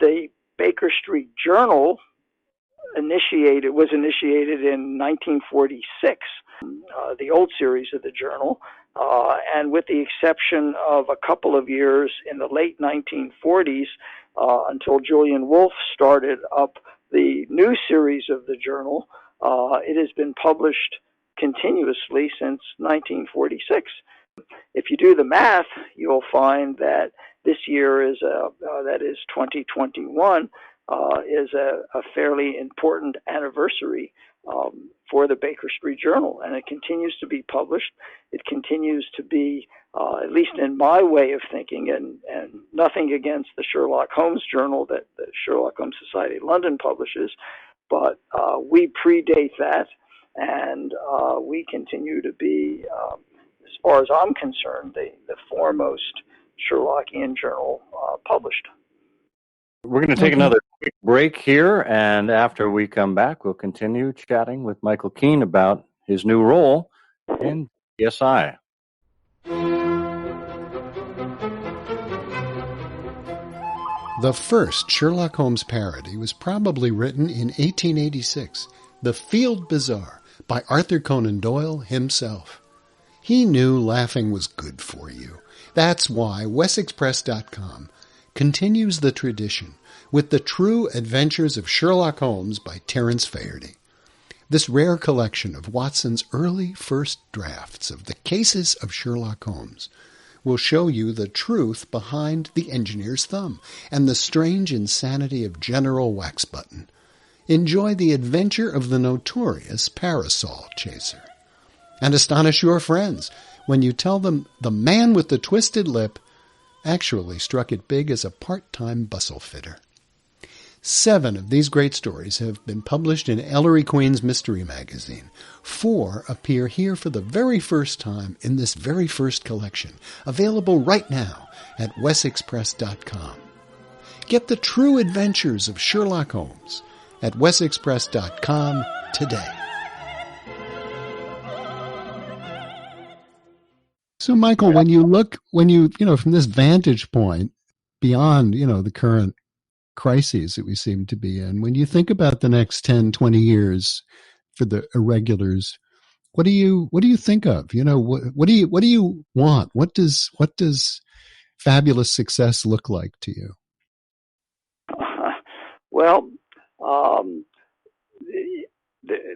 The Baker Street Journal was initiated in 1946, the old series of the journal, and with the exception of a couple of years in the late 1940s until Julian Wolfe started up the new series of the journal, it has been published continuously since 1946. If you do the math, you'll find that this year is that is 2021, is a fairly important anniversary for the Baker Street Journal, and it continues to be published. It continues to be, at least in my way of thinking, and nothing against the Sherlock Holmes Journal that the Sherlock Holmes Society London publishes, but we predate that, and we continue to be, as far as I'm concerned, the foremost Sherlockian journal published. We're going to take another quick break here, and after we come back, we'll continue chatting with Michael Kean about his new role in BSI. The first Sherlock Holmes parody was probably written in 1886, The Field Bazaar, by Arthur Conan Doyle himself. He knew laughing was good for you. That's why WessexPress.com continues the tradition with The True Adventures of Sherlock Holmes by Terence Faherty. This rare collection of Watson's early first drafts of the cases of Sherlock Holmes will show you the truth behind the engineer's thumb and the strange insanity of General Waxbutton. Enjoy the adventure of the notorious parasol chaser. And astonish your friends when you tell them the man with the twisted lip actually struck it big as a part-time bustle fitter. 7 of these great stories have been published in Ellery Queen's Mystery Magazine. 4 appear here for the very first time in this very first collection, available right now at WessexPress.com. Get the true adventures of Sherlock Holmes at WessexPress.com today. So, Michael, when you from this vantage point beyond, the current crises that we seem to be in, when you think about the next 10, 20 years for the Irregulars, what do you think of? What do you want? What does fabulous success look like to you? Well,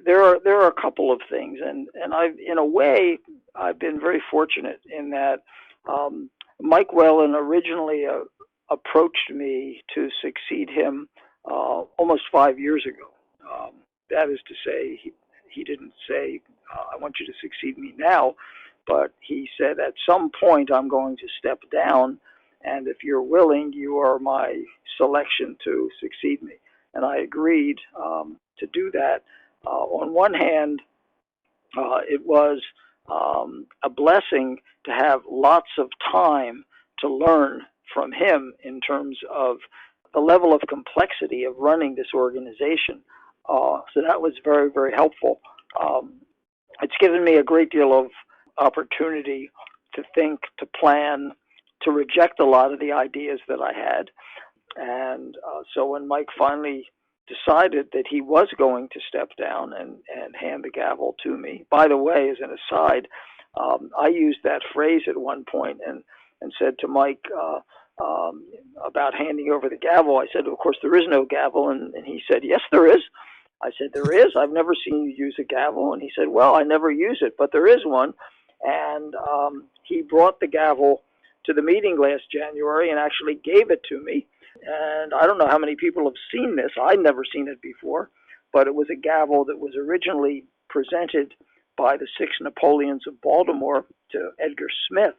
there are a couple of things, and in a way I've been very fortunate in that Mike Whelan originally approached me to succeed him almost 5 years ago. That is to say, he didn't say, I want you to succeed me now, but he said, at some point I'm going to step down, and if you're willing, you are my selection to succeed me. And I agreed to do that. On one hand, it was a blessing to have lots of time to learn from him in terms of the level of complexity of running this organization. So that was very, very helpful. It's given me a great deal of opportunity to think, to plan, to reject a lot of the ideas that I had. And so when Mike finally decided that he was going to step down and hand the gavel to me, by the way, as an aside, I used that phrase at one point and said to Mike about handing over the gavel, I said, of course, there is no gavel. And he said, yes, there is. I said, there is. I've never seen you use a gavel. And he said, well, I never use it, but there is one. And he brought the gavel to the meeting last January and actually gave it to me. And I don't know how many people have seen this. I'd never seen it before, but it was a gavel that was originally presented by the Six Napoleons of Baltimore to Edgar Smith.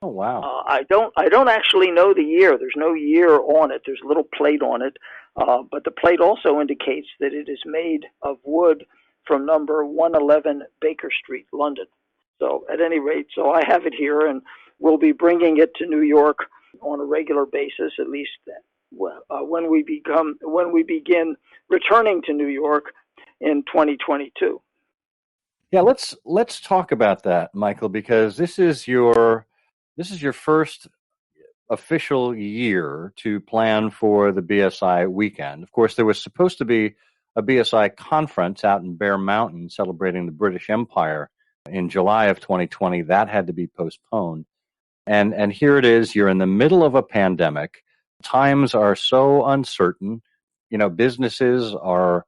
Oh, wow. I don't actually know the year. There's no year on it. There's a little plate on it, but the plate also indicates that it is made of wood from number 111 Baker Street, London. So at any rate, so I have it here, and we'll be bringing it to New York on a regular basis, at least when we begin returning to New York in 2022. Yeah, let's talk about that, Michael, because this is your first official year to plan for the BSI Weekend. Of course, there was supposed to be a BSI conference out in Bear Mountain celebrating the British Empire in July of 2020. That had to be postponed. And here it is, you're in the middle of a pandemic. Times are so uncertain. Businesses are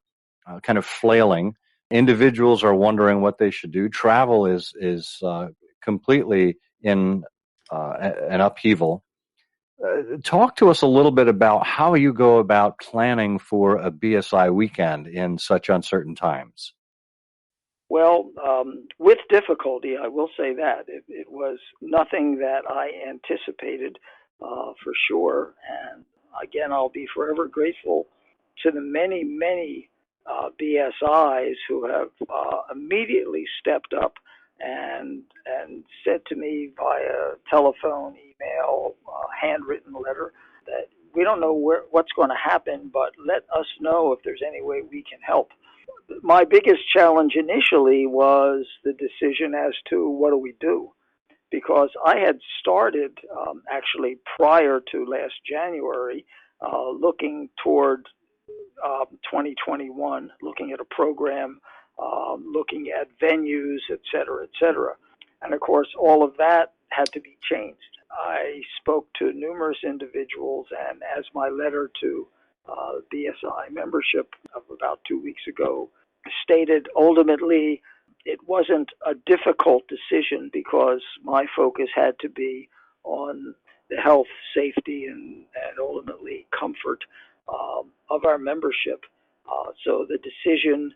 kind of flailing. Individuals are wondering what they should do. Travel is completely in an upheaval. Talk to us a little bit about how you go about planning for a BSI weekend in such uncertain times. Well, with difficulty, I will say that. It was nothing that I anticipated for sure. And again, I'll be forever grateful to the many, many BSIs who have immediately stepped up and said to me via telephone, email, handwritten letter that we don't know what's going to happen, but let us know if there's any way we can help. My biggest challenge initially was the decision as to what do we do, because I had started actually prior to last January looking toward 2021, looking at a program, looking at venues, et cetera, et cetera. And of course, all of that had to be changed. I spoke to numerous individuals, and as my letter to BSI membership of about 2 weeks ago stated, ultimately it wasn't a difficult decision because my focus had to be on the health, safety, and ultimately comfort of our membership. So the decision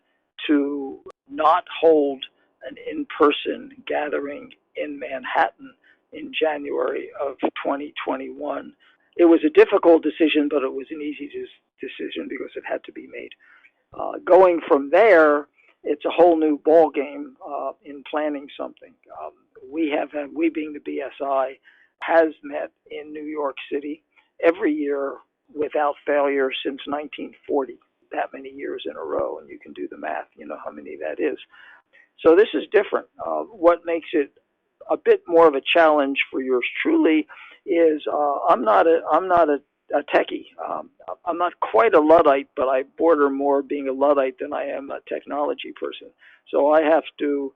to not hold an in-person gathering in Manhattan in January of 2021, it was a difficult decision, but it was an easy decision because it had to be made. Going from there, it's a whole new ball game in planning something. We being the BSI, has met in New York City every year without failure since 1940, that many years in a row, and you can do the math, you know how many that is. So this is different. What makes it a bit more of a challenge for yours truly is I'm not a techie. I'm not quite a Luddite, but I border more being a Luddite than I am a technology person. So I have to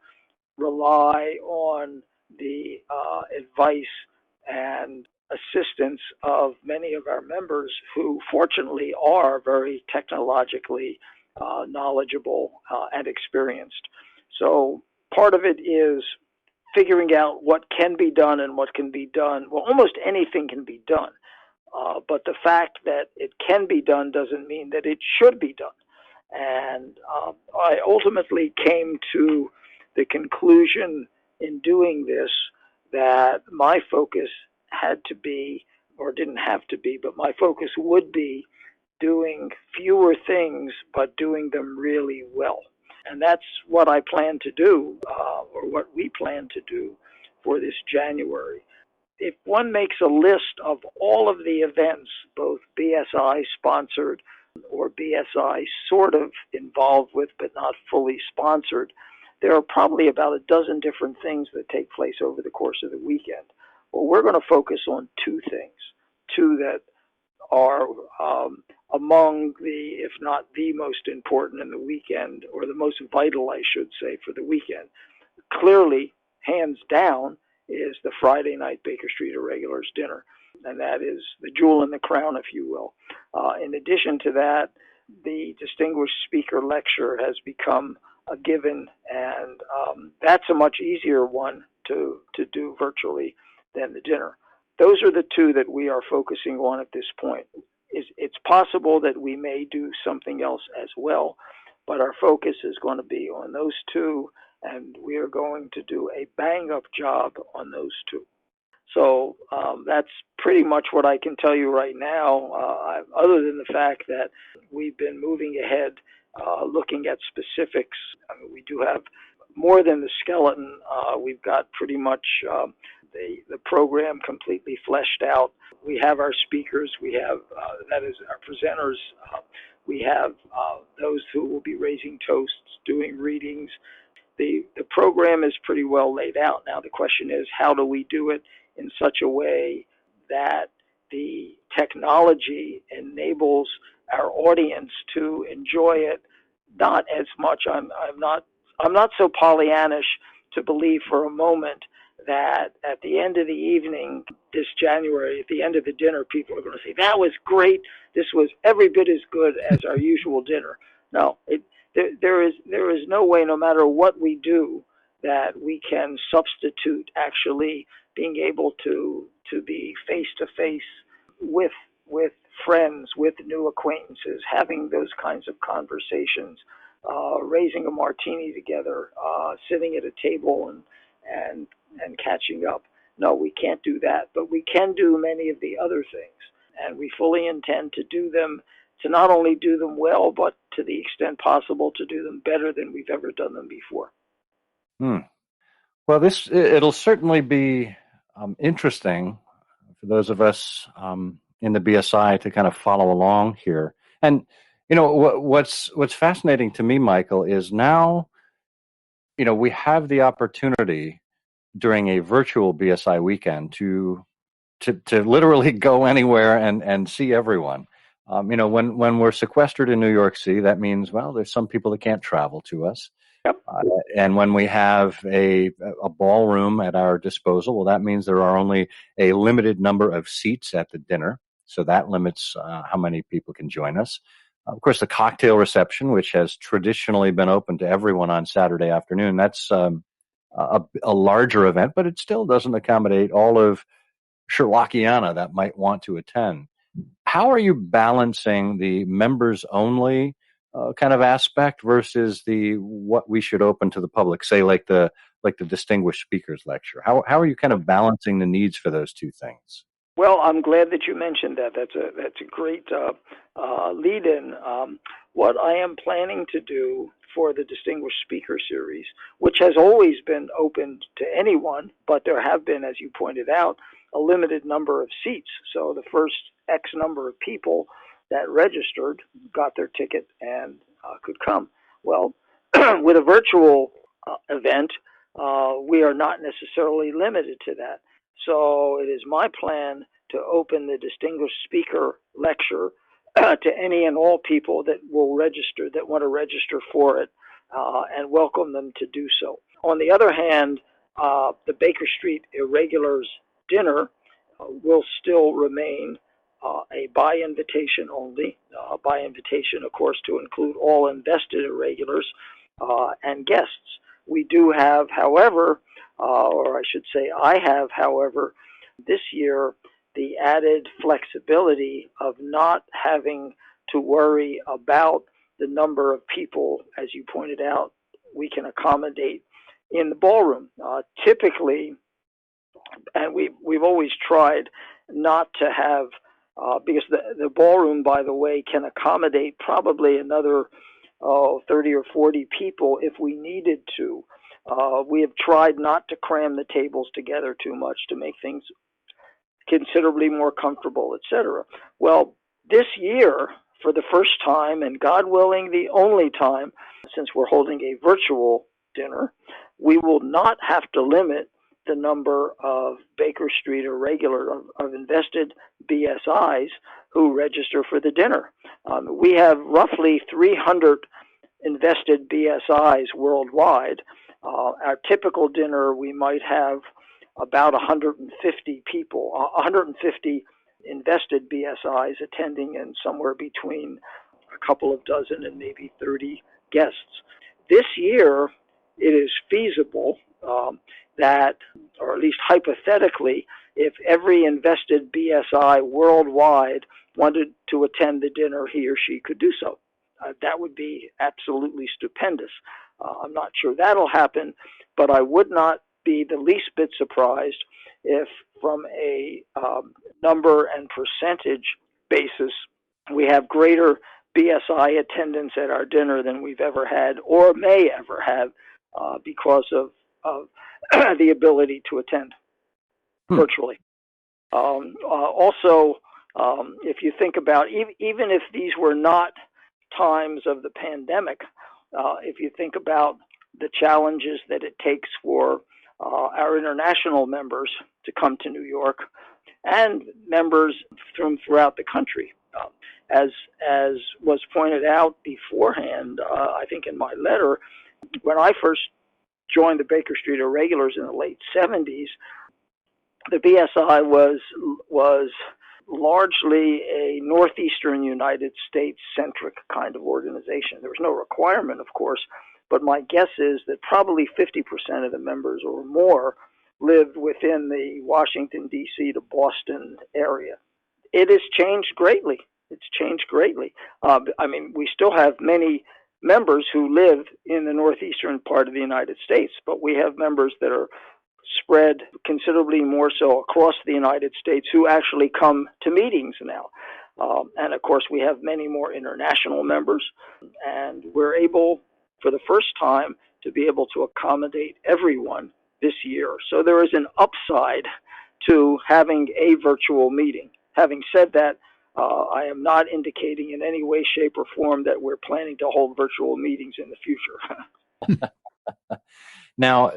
rely on the advice and assistance of many of our members who fortunately are very technologically knowledgeable and experienced. So part of it is figuring out what can be done and what can be done. Well, almost anything can be done. But the fact that it can be done doesn't mean that it should be done. And I ultimately came to the conclusion in doing this that my focus had to be, or didn't have to be, but my focus would be doing fewer things, but doing them really well. And that's what I plan to do, or what we plan to do for this January. If one makes a list of all of the events, both BSI sponsored or BSI sort of involved with but not fully sponsored, there are probably about a dozen different things that take place over the course of the weekend. Well, we're going to focus on two things, two that are among the, if not the most important in the weekend, or the most vital, I should say, for the weekend. Clearly, hands down, is the Friday night Baker Street Irregulars dinner, and that is the jewel in the crown, if you will. In addition to that, the distinguished speaker lecture has become a given, and that's a much easier one to do virtually than the dinner. Those are the two that we are focusing on at this point. It's possible that we may do something else as well, but our focus is going to be on those two, and we are going to do a bang-up job on those two. So that's pretty much what I can tell you right now, other than the fact that we've been moving ahead, looking at specifics. I mean, we do have more than the skeleton. We've got pretty much the program completely fleshed out. We have our speakers. We have, that is, our presenters. We have those who will be raising toasts, doing readings. The program is pretty well laid out. Now the question is, how do we do it in such a way that the technology enables our audience to enjoy it? Not as much. I'm not so Pollyannish to believe for a moment that at the end of the evening this January, at the end of the dinner, people are going to say, that was great. This was every bit as good as our usual dinner. No, there is no way, no matter what we do, that we can substitute actually being able to be face-to-face with friends, with new acquaintances, having those kinds of conversations, raising a martini together, sitting at a table and catching up. No, we can't do that, but we can do many of the other things, and we fully intend to do them, to not only do them well, but to the extent possible to do them better than we've ever done them before. Well, it'll certainly be interesting for those of us in the BSI to kind of follow along here. And you know what's fascinating to me, Michael, is now we have the opportunity during a virtual BSI weekend to literally go anywhere and see everyone. When we're sequestered in New York City, that means, well, there's some people that can't travel to us. Yep. And when we have a ballroom at our disposal, well, that means there are only a limited number of seats at the dinner. So that limits how many people can join us. Of course, the cocktail reception, which has traditionally been open to everyone on Saturday afternoon, that's a larger event, but it still doesn't accommodate all of Sherlockiana that might want to attend. How are you balancing the members only kind of aspect versus what we should open to the public, say like the distinguished speakers lecture? How are you kind of balancing the needs for those two things? Well, I'm glad that you mentioned that. That's a great lead-in. What I am planning to do for the Distinguished Speaker Series, which has always been open to anyone, but there have been, as you pointed out, a limited number of seats. So the first X number of people that registered got their ticket and could come. Well, with a virtual event, we are not necessarily limited to that. So it is my plan to open the Distinguished Speaker Lecture to any and all people that will register, that want to register for it, and welcome them to do so. On the other hand, the Baker Street Irregulars dinner will still remain a by invitation only, by invitation, of course, to include all invested irregulars and guests. We do have, however, or I should say I have, however, this year, the added flexibility of not having to worry about the number of people, as you pointed out, we can accommodate in the ballroom. Typically, and we've always tried not to have, because the ballroom, by the way, can accommodate probably another 30 or 40 people if we needed to. We have tried not to cram the tables together too much to make things considerably more comfortable, etc. Well, this year, for the first time, and God willing, the only time, since we're holding a virtual dinner, we will not have to limit the number of Baker Street Irregulars, of invested BSIs who register for the dinner. We have roughly 300 invested BSIs worldwide. Our typical dinner, we might have about 150 people, 150 invested BSIs attending, and somewhere between a couple of dozen and maybe 30 guests. This year, it is feasible that, or at least hypothetically, if every invested BSI worldwide wanted to attend the dinner, he or she could do so. That would be absolutely stupendous. I'm not sure that'll happen, but I would not be the least bit surprised if, from a number and percentage basis, we have greater BSI attendance at our dinner than we've ever had or may ever have because of the ability to attend virtually. Also, if you think about, even if these were not times of the pandemic, if you think about the challenges that it takes for our international members to come to New York and members from throughout the country. As was pointed out beforehand, I think in my letter, when I first joined the Baker Street Irregulars in the late 70s, the BSI was largely a northeastern United States centric kind of organization. There was no requirement, of course, but my guess is that probably 50% of the members or more lived within the Washington, D.C. to Boston area. It has changed greatly. It's changed greatly. We still have many members who live in the northeastern part of the United States, but we have members that are spread considerably more so across the United States who actually come to meetings now. And of course, we have many more international members, and we're able, for the first time, to be able to accommodate everyone this year. So there is an upside to having a virtual meeting. Having said that, I am not indicating in any way, shape, or form that we're planning to hold virtual meetings in the future. Now,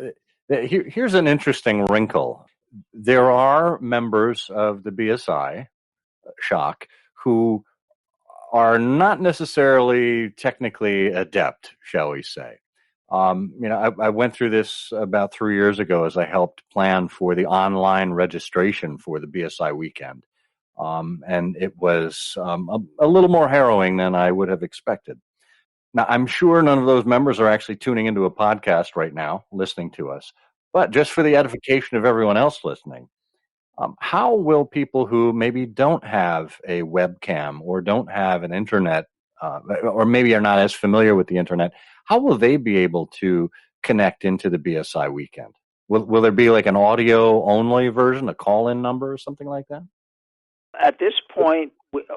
here's an interesting wrinkle. There are members of the BSI, shock, who are not necessarily technically adept, shall we say. I went through this about 3 years ago as I helped plan for the online registration for the BSI Weekend. And it was a little more harrowing than I would have expected. Now, I'm sure none of those members are actually tuning into a podcast right now, listening to us. But just for the edification of everyone else listening, how will people who maybe don't have a webcam or don't have an internet, or maybe are not as familiar with the internet, how will they be able to connect into the BSI Weekend? Will there be like an audio-only version, a call-in number or something like that? At this point,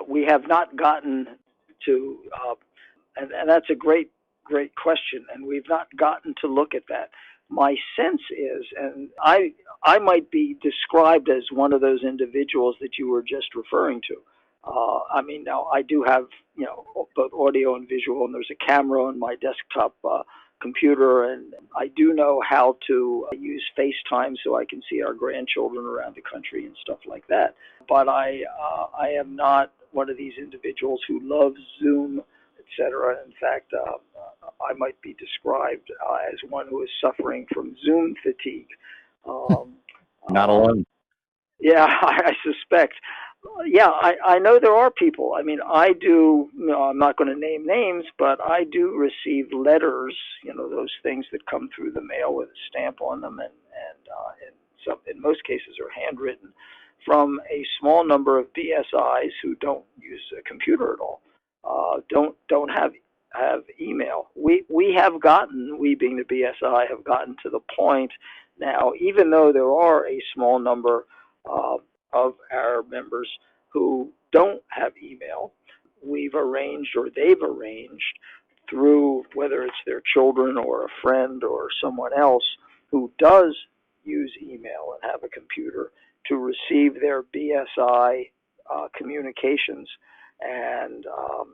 we have not gotten to, and that's a great question, and we've not gotten to look at that. My sense is, and I might be described as one of those individuals that you were just referring to. Now I do have, both audio and visual, and there's a camera on my desktop computer, and I do know how to use FaceTime so I can see our grandchildren around the country and stuff like that. But I am not one of these individuals who loves Zoom, etc. In fact, I might be described as one who is suffering from Zoom fatigue. Not alone. Yeah, I suspect. Yeah, I know there are people. I do, I'm not going to name names, but I do receive letters, those things that come through the mail with a stamp on them, and in most cases are handwritten, from a small number of BSIs who don't use a computer at all, don't have have email. We being the BSI, have gotten to the point now, even though there are a small number of our members who don't have email, we've arranged, or they've arranged, through whether it's their children or a friend or someone else who does use email and have a computer, to receive their BSI communications. And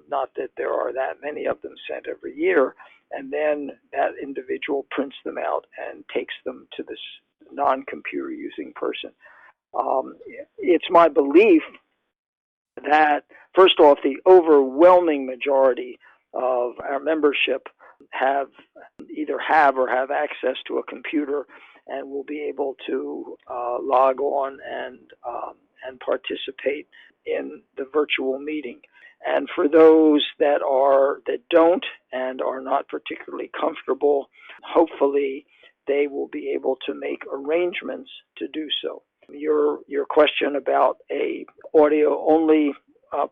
not that there are that many of them sent every year, and then that individual prints them out and takes them to this non-computer using person. It's my belief that, first off, the overwhelming majority of our membership either have or have access to a computer and will be able to log on and participate in the virtual meeting. And for those that don't and are not particularly comfortable, hopefully they will be able to make arrangements to do so. Your question about a audio only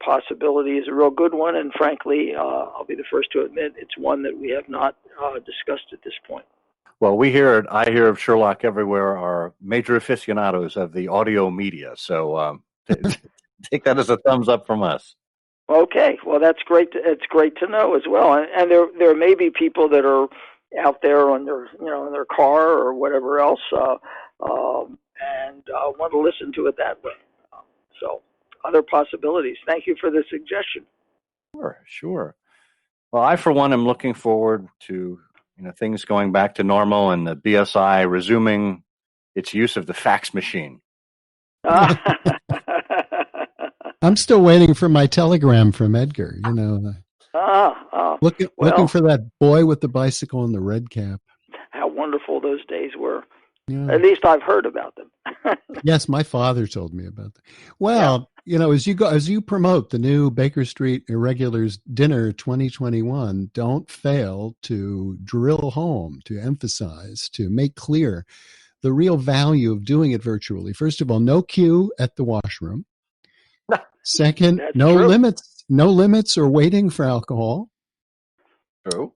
possibility is a real good one, and frankly, I'll be the first to admit it's one that we have not discussed at this point. Well, I hear of Sherlock Everywhere are major aficionados of the audio media, so take that as a thumbs up from us. Okay, well, that's great. It's great to know as well, and there may be people that are out there on their in their car or whatever else, and want to listen to it that way. So, other possibilities. Thank you for the suggestion. Sure. Well, I for one am looking forward to things going back to normal and the BSI resuming its use of the fax machine. I'm still waiting for my telegram from Edgar. Looking for that boy with the bicycle and the red cap. How wonderful those days were. Yeah. At least I've heard about them. Yes, my father told me about that. Well, as you promote the new Baker Street Irregulars Dinner 2021, don't fail to drill home, to emphasize, to make clear the real value of doing it virtually. First of all, no queue at the washroom. Second, no limits or waiting for alcohol. True.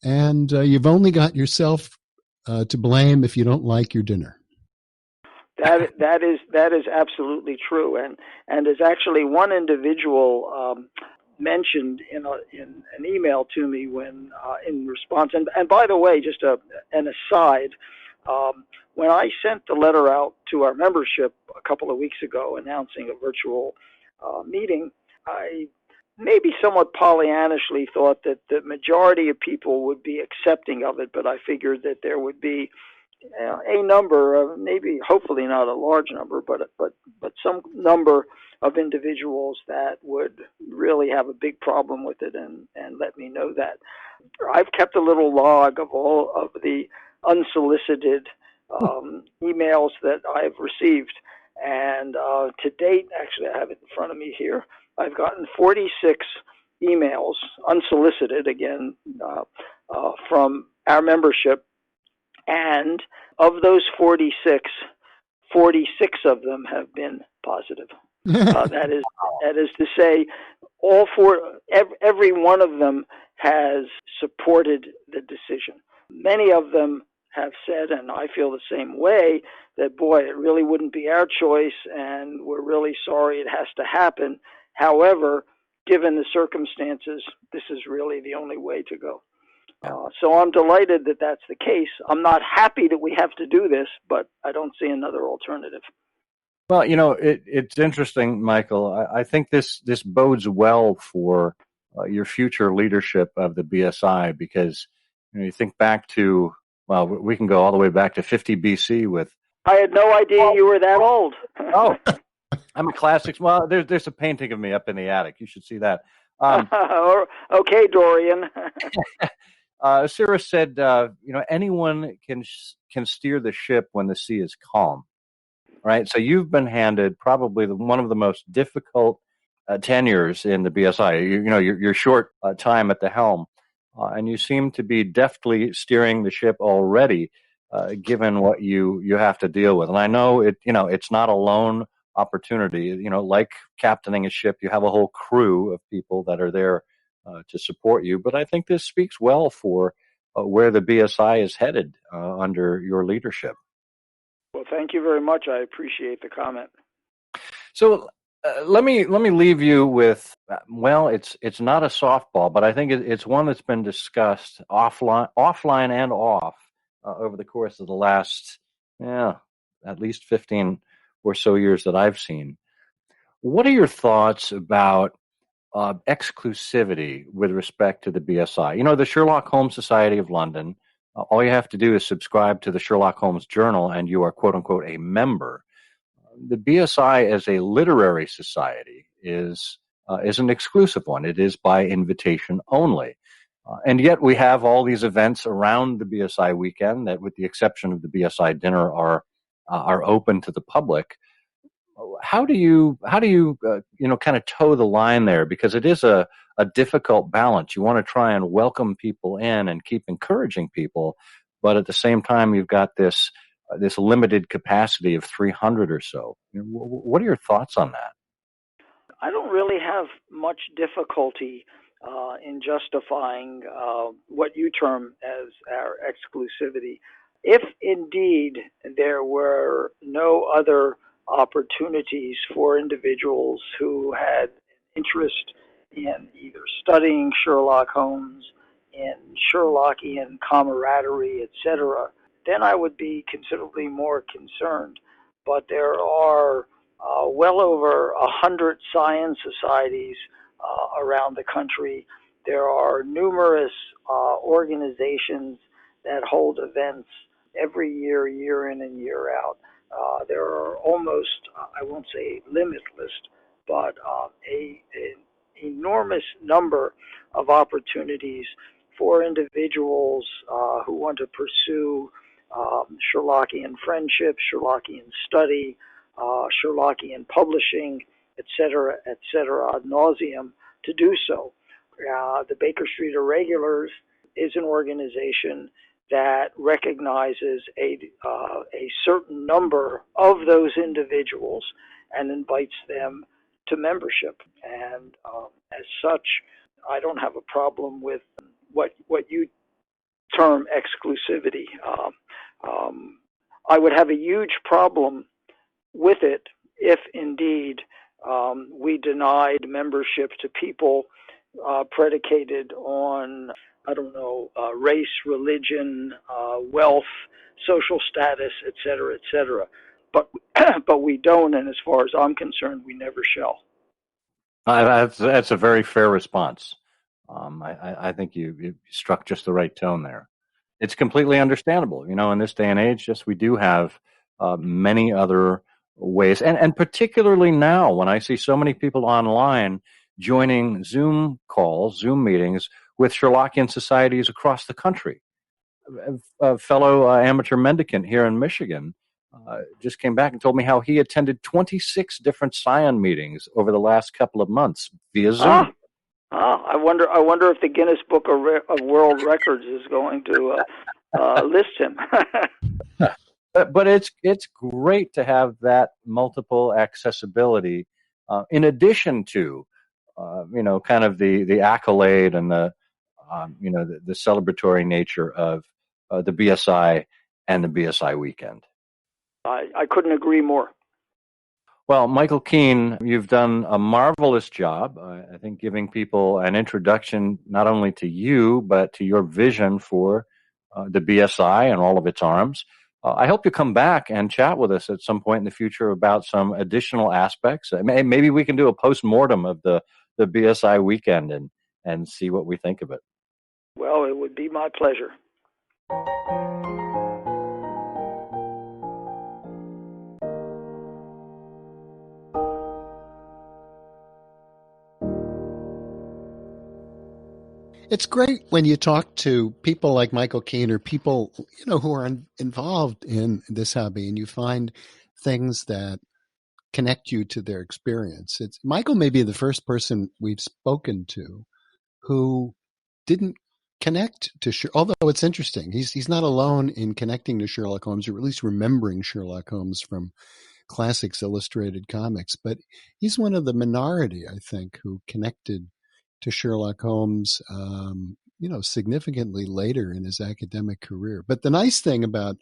And you've only got yourself to blame if you don't like your dinner. That is absolutely true, and there's actually one individual mentioned in an email to me when in response. And by the way, just an aside, when I sent the letter out to our membership a couple of weeks ago announcing a virtual meeting, I maybe somewhat Pollyannishly thought that the majority of people would be accepting of it, but I figured that there would be a number of, maybe hopefully not a large number, but some number of individuals that would really have a big problem with it and let me know that. I've kept a little log of all of the unsolicited emails that I've received, and to date, actually I have it in front of me here, I've gotten 46 emails, unsolicited again, from our membership. And of those 46 of them have been positive. That is to say, every one of them has supported the decision. Many of them have said, and I feel the same way, that boy, it really wouldn't be our choice, and we're really sorry it has to happen. However, given the circumstances, this is really the only way to go. So I'm delighted that that's the case. I'm not happy that we have to do this, but I don't see another alternative. Well, it's interesting, Michael. I think this bodes well for your future leadership of the BSI, because you think back to, well, we can go all the way back to 50 BC with. I had no idea you were that old. Oh, I'm a classics. Well, there's a painting of me up in the attic. You should see that. Okay, Dorian. Sarah said, anyone can steer the ship when the sea is calm, right? So you've been handed probably one of the most difficult tenures in the BSI. Your short time at the helm, and you seem to be deftly steering the ship already, given what you have to deal with. And I know it's not a lone opportunity. Like captaining a ship, you have a whole crew of people that are there to support you. But I think this speaks well for where the BSI is headed under your leadership. Well, thank you very much. I appreciate the comment. So let me leave you with, well, it's not a softball, but I think it's one that's been discussed offline and off over the course of the last, at least 15 or so years that I've seen. What are your thoughts about exclusivity with respect to the BSI? You know, the Sherlock Holmes Society of London, all you have to do is subscribe to the Sherlock Holmes Journal and you are, quote unquote, a member. The BSI as a literary society is an exclusive one. It is by invitation only. And yet we have all these events around the BSI weekend that, with the exception of the BSI dinner, are open to the public. How do you kind of toe the line there? Because it is a difficult balance. You want to try and welcome people in and keep encouraging people, but at the same time, you've got this limited capacity of 300 or so. What are your thoughts on that? I don't really have much difficulty in justifying what you term as our exclusivity. If indeed there were no other opportunities for individuals who had interest in either studying Sherlock Holmes, in Sherlockian camaraderie, etc., then I would be considerably more concerned. But there are well over 100 science societies around the country. There are numerous organizations that hold events every year, year in and year out. There are almost, I won't say limitless, but an enormous number of opportunities for individuals who want to pursue Sherlockian friendship, Sherlockian study, Sherlockian publishing, etc., ad nauseum, to do so. The Baker Street Irregulars is an organization that recognizes a certain number of those individuals and invites them to membership. And as such, I don't have a problem with what you term exclusivity. I would have a huge problem with it if indeed we denied membership to people predicated on, race, religion, wealth, social status, etc., etc. But we don't, and as far as I'm concerned, we never shall. That's a very fair response. I think you struck just the right tone there. It's completely understandable. In this day and age, yes, we do have many other ways, and particularly now when I see so many people online joining Zoom calls, Zoom meetings with Sherlockian societies across the country. A fellow amateur mendicant here in Michigan just came back and told me how he attended 26 different scion meetings over the last couple of months via Zoom. I wonder if the Guinness Book of World Records is going to list him. But it's great to have that multiple accessibility, in addition to, kind of the accolade and the celebratory nature of the BSI and the BSI Weekend. I couldn't agree more. Well, Michael Kean, you've done a marvelous job, I think, giving people an introduction not only to you, but to your vision for the BSI and all of its arms. I hope you come back and chat with us at some point in the future about some additional aspects. Maybe we can do a post-mortem of the BSI Weekend and see what we think of it. Well, it would be my pleasure. It's great when you talk to people like Michael Kean or people, who are involved in this hobby, and you find things that connect you to their experience. Michael may be the first person we've spoken to who didn't connect to although it's interesting. He's not alone in connecting to Sherlock Holmes, or at least remembering Sherlock Holmes from Classics Illustrated Comics. But he's one of the minority, I think, who connected to Sherlock Holmes, significantly later in his academic career. But the nice thing about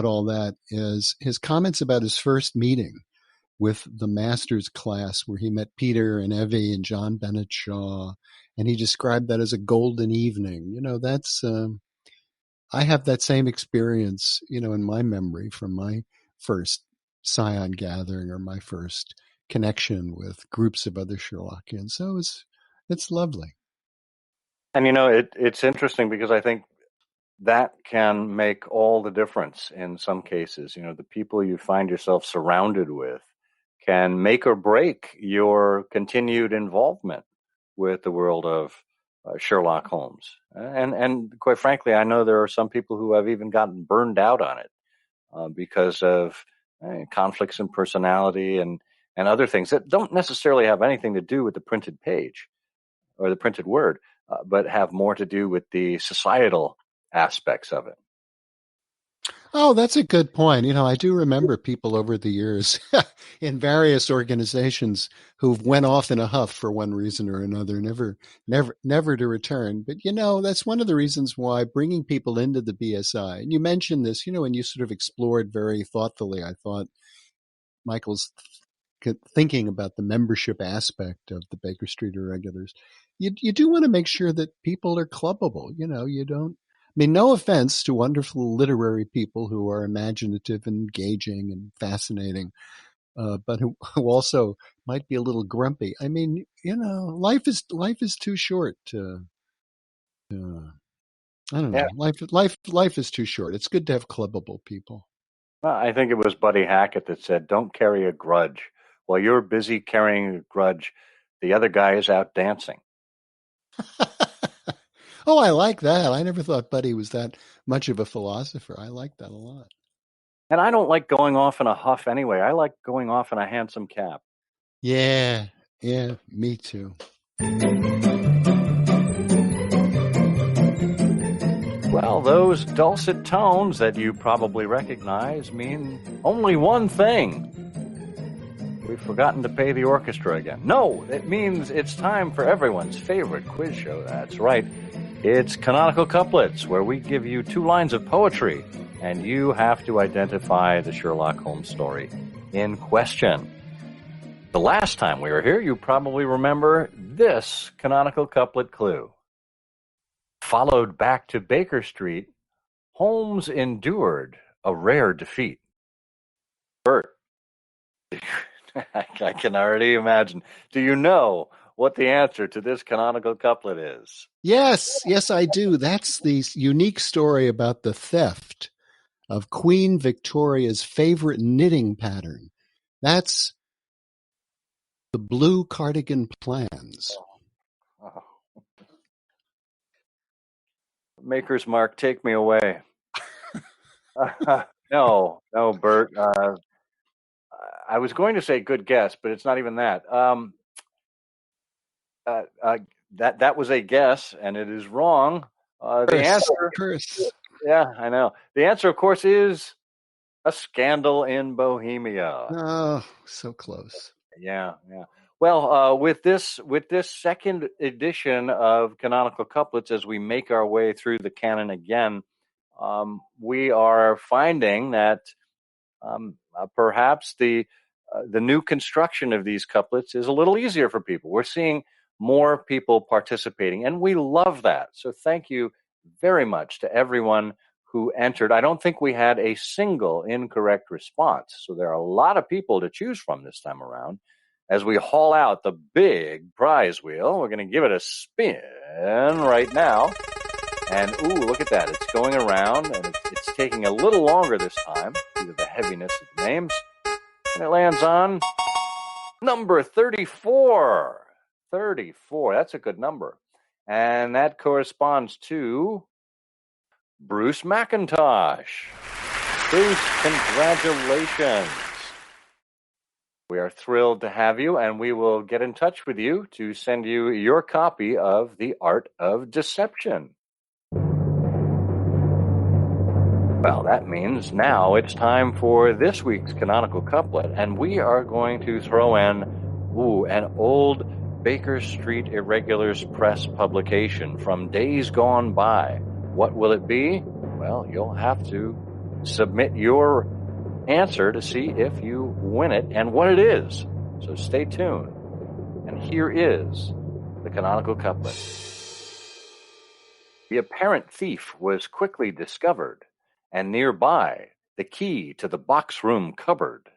all that is his comments about his first meeting with the master's class, where he met Peter and Evie and John Bennett Shaw, and he described that as a golden evening. That's I have that same experience, in my memory from my first scion gathering or my first connection with groups of other Sherlockians. So it's lovely. And it's interesting because I think that can make all the difference in some cases. The people you find yourself surrounded with can make or break your continued involvement with the world of Sherlock Holmes. And quite frankly, I know there are some people who have even gotten burned out on it because of conflicts in personality and other things that don't necessarily have anything to do with the printed page or the printed word, but have more to do with the societal aspects of it. Oh, that's a good point. I do remember people over the years in various organizations who've went off in a huff for one reason or another, never to return. But, that's one of the reasons why bringing people into the BSI, and you mentioned this, and you sort of explored very thoughtfully, I thought, Michael's thinking about the membership aspect of the Baker Street Irregulars. You do want to make sure that people are clubbable. You don't. No offense to wonderful literary people who are imaginative and engaging and fascinating, but who also might be a little grumpy. Life is too short to. I don't know. Yeah. Life is too short. It's good to have clubbable people. Well, I think it was Buddy Hackett that said, "Don't carry a grudge. While you're busy carrying a grudge, the other guy is out dancing." Oh, I like that. I never thought Buddy was that much of a philosopher. I like that a lot. And I don't like going off in a huff anyway. I like going off in a handsome cab. Yeah, me too. Well, those dulcet tones that you probably recognize mean only one thing. We've forgotten to pay the orchestra again. No, it means it's time for everyone's favorite quiz show. That's right. It's Canonical Couplets, where we give you 2 lines of poetry, and you have to identify the Sherlock Holmes story in question. The last time we were here, you probably remember this canonical couplet clue. Followed back to Baker Street, Holmes endured a rare defeat. Burt, I can already imagine. Do you know what the answer to this canonical couplet is? Yes, I do. That's the unique story about the theft of Queen Victoria's favorite knitting pattern. That's the blue cardigan plans. Oh. Maker's Mark, take me away. No, Burt. I was going to say good guess, but it's not even that. That was a guess, and it is wrong. The answer, yeah, I know. The answer, of course, is A Scandal in Bohemia. Oh, so close. Yeah. Well, with this second edition of Canonical Couplets, as we make our way through the canon again, we are finding that perhaps the new construction of these couplets is a little easier for people. We're seeing more people participating, and we love that. So thank you very much to everyone who entered. I don't think we had a single incorrect response, so there are a lot of people to choose from this time around. As we haul out the big prize wheel, we're going to give it a spin right now. And, ooh, look at that. It's going around, and it's taking a little longer this time due to the heaviness of the names. And it lands on number 34. 34. That's a good number. And that corresponds to Bruce McIntosh. Bruce, congratulations. We are thrilled to have you, and we will get in touch with you to send you your copy of The Art of Deception. Well, that means now it's time for this week's Canonical Couplet, and we are going to throw in an old Baker Street Irregulars press publication from days gone by. What will it be? Well, you'll have to submit your answer to see if you win it and what it is. So stay tuned. And here is the Canonical Couplet. The apparent thief was quickly discovered, and nearby the key to the box room cupboard.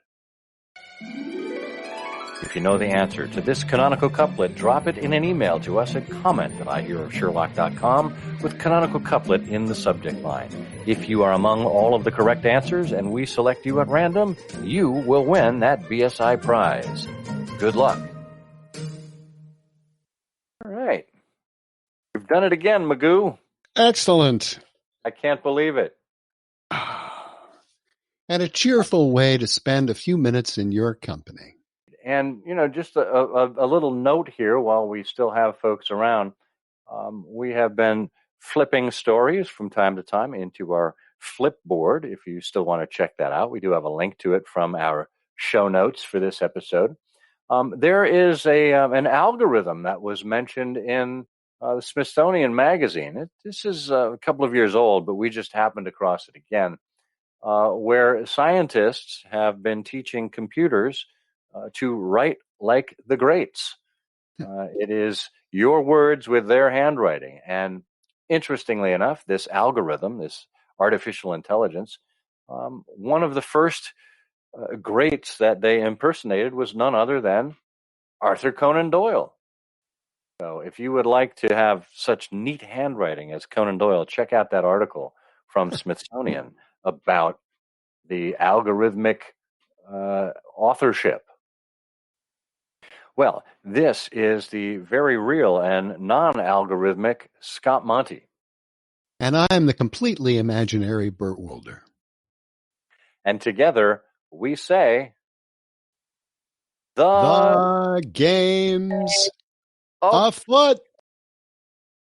If you know the answer to this canonical couplet, drop it in an email to us at comment@ihearofsherlock.com with canonical couplet in the subject line. If you are among all of the correct answers and we select you at random, you will win that BSI prize. Good luck. All right. We've done it again, Magoo. Excellent. I can't believe it. And a cheerful way to spend a few minutes in your company. And, just a little note here while we still have folks around. We have been flipping stories from time to time into our Flipboard. If you still want to check that out, we do have a link to it from our show notes for this episode. There is an algorithm that was mentioned in the Smithsonian Magazine. This is a couple of years old, but we just happened across it again, where scientists have been teaching computers to write like the greats. It is your words with their handwriting. And interestingly enough, this algorithm, this artificial intelligence, one of the first greats that they impersonated was none other than Arthur Conan Doyle. So if you would like to have such neat handwriting as Conan Doyle, check out that article from Smithsonian about the algorithmic authorship. Well, this is the very real and non-algorithmic Scott Monty. And I am the completely imaginary Burt Wilder. And together we say, The game's afoot.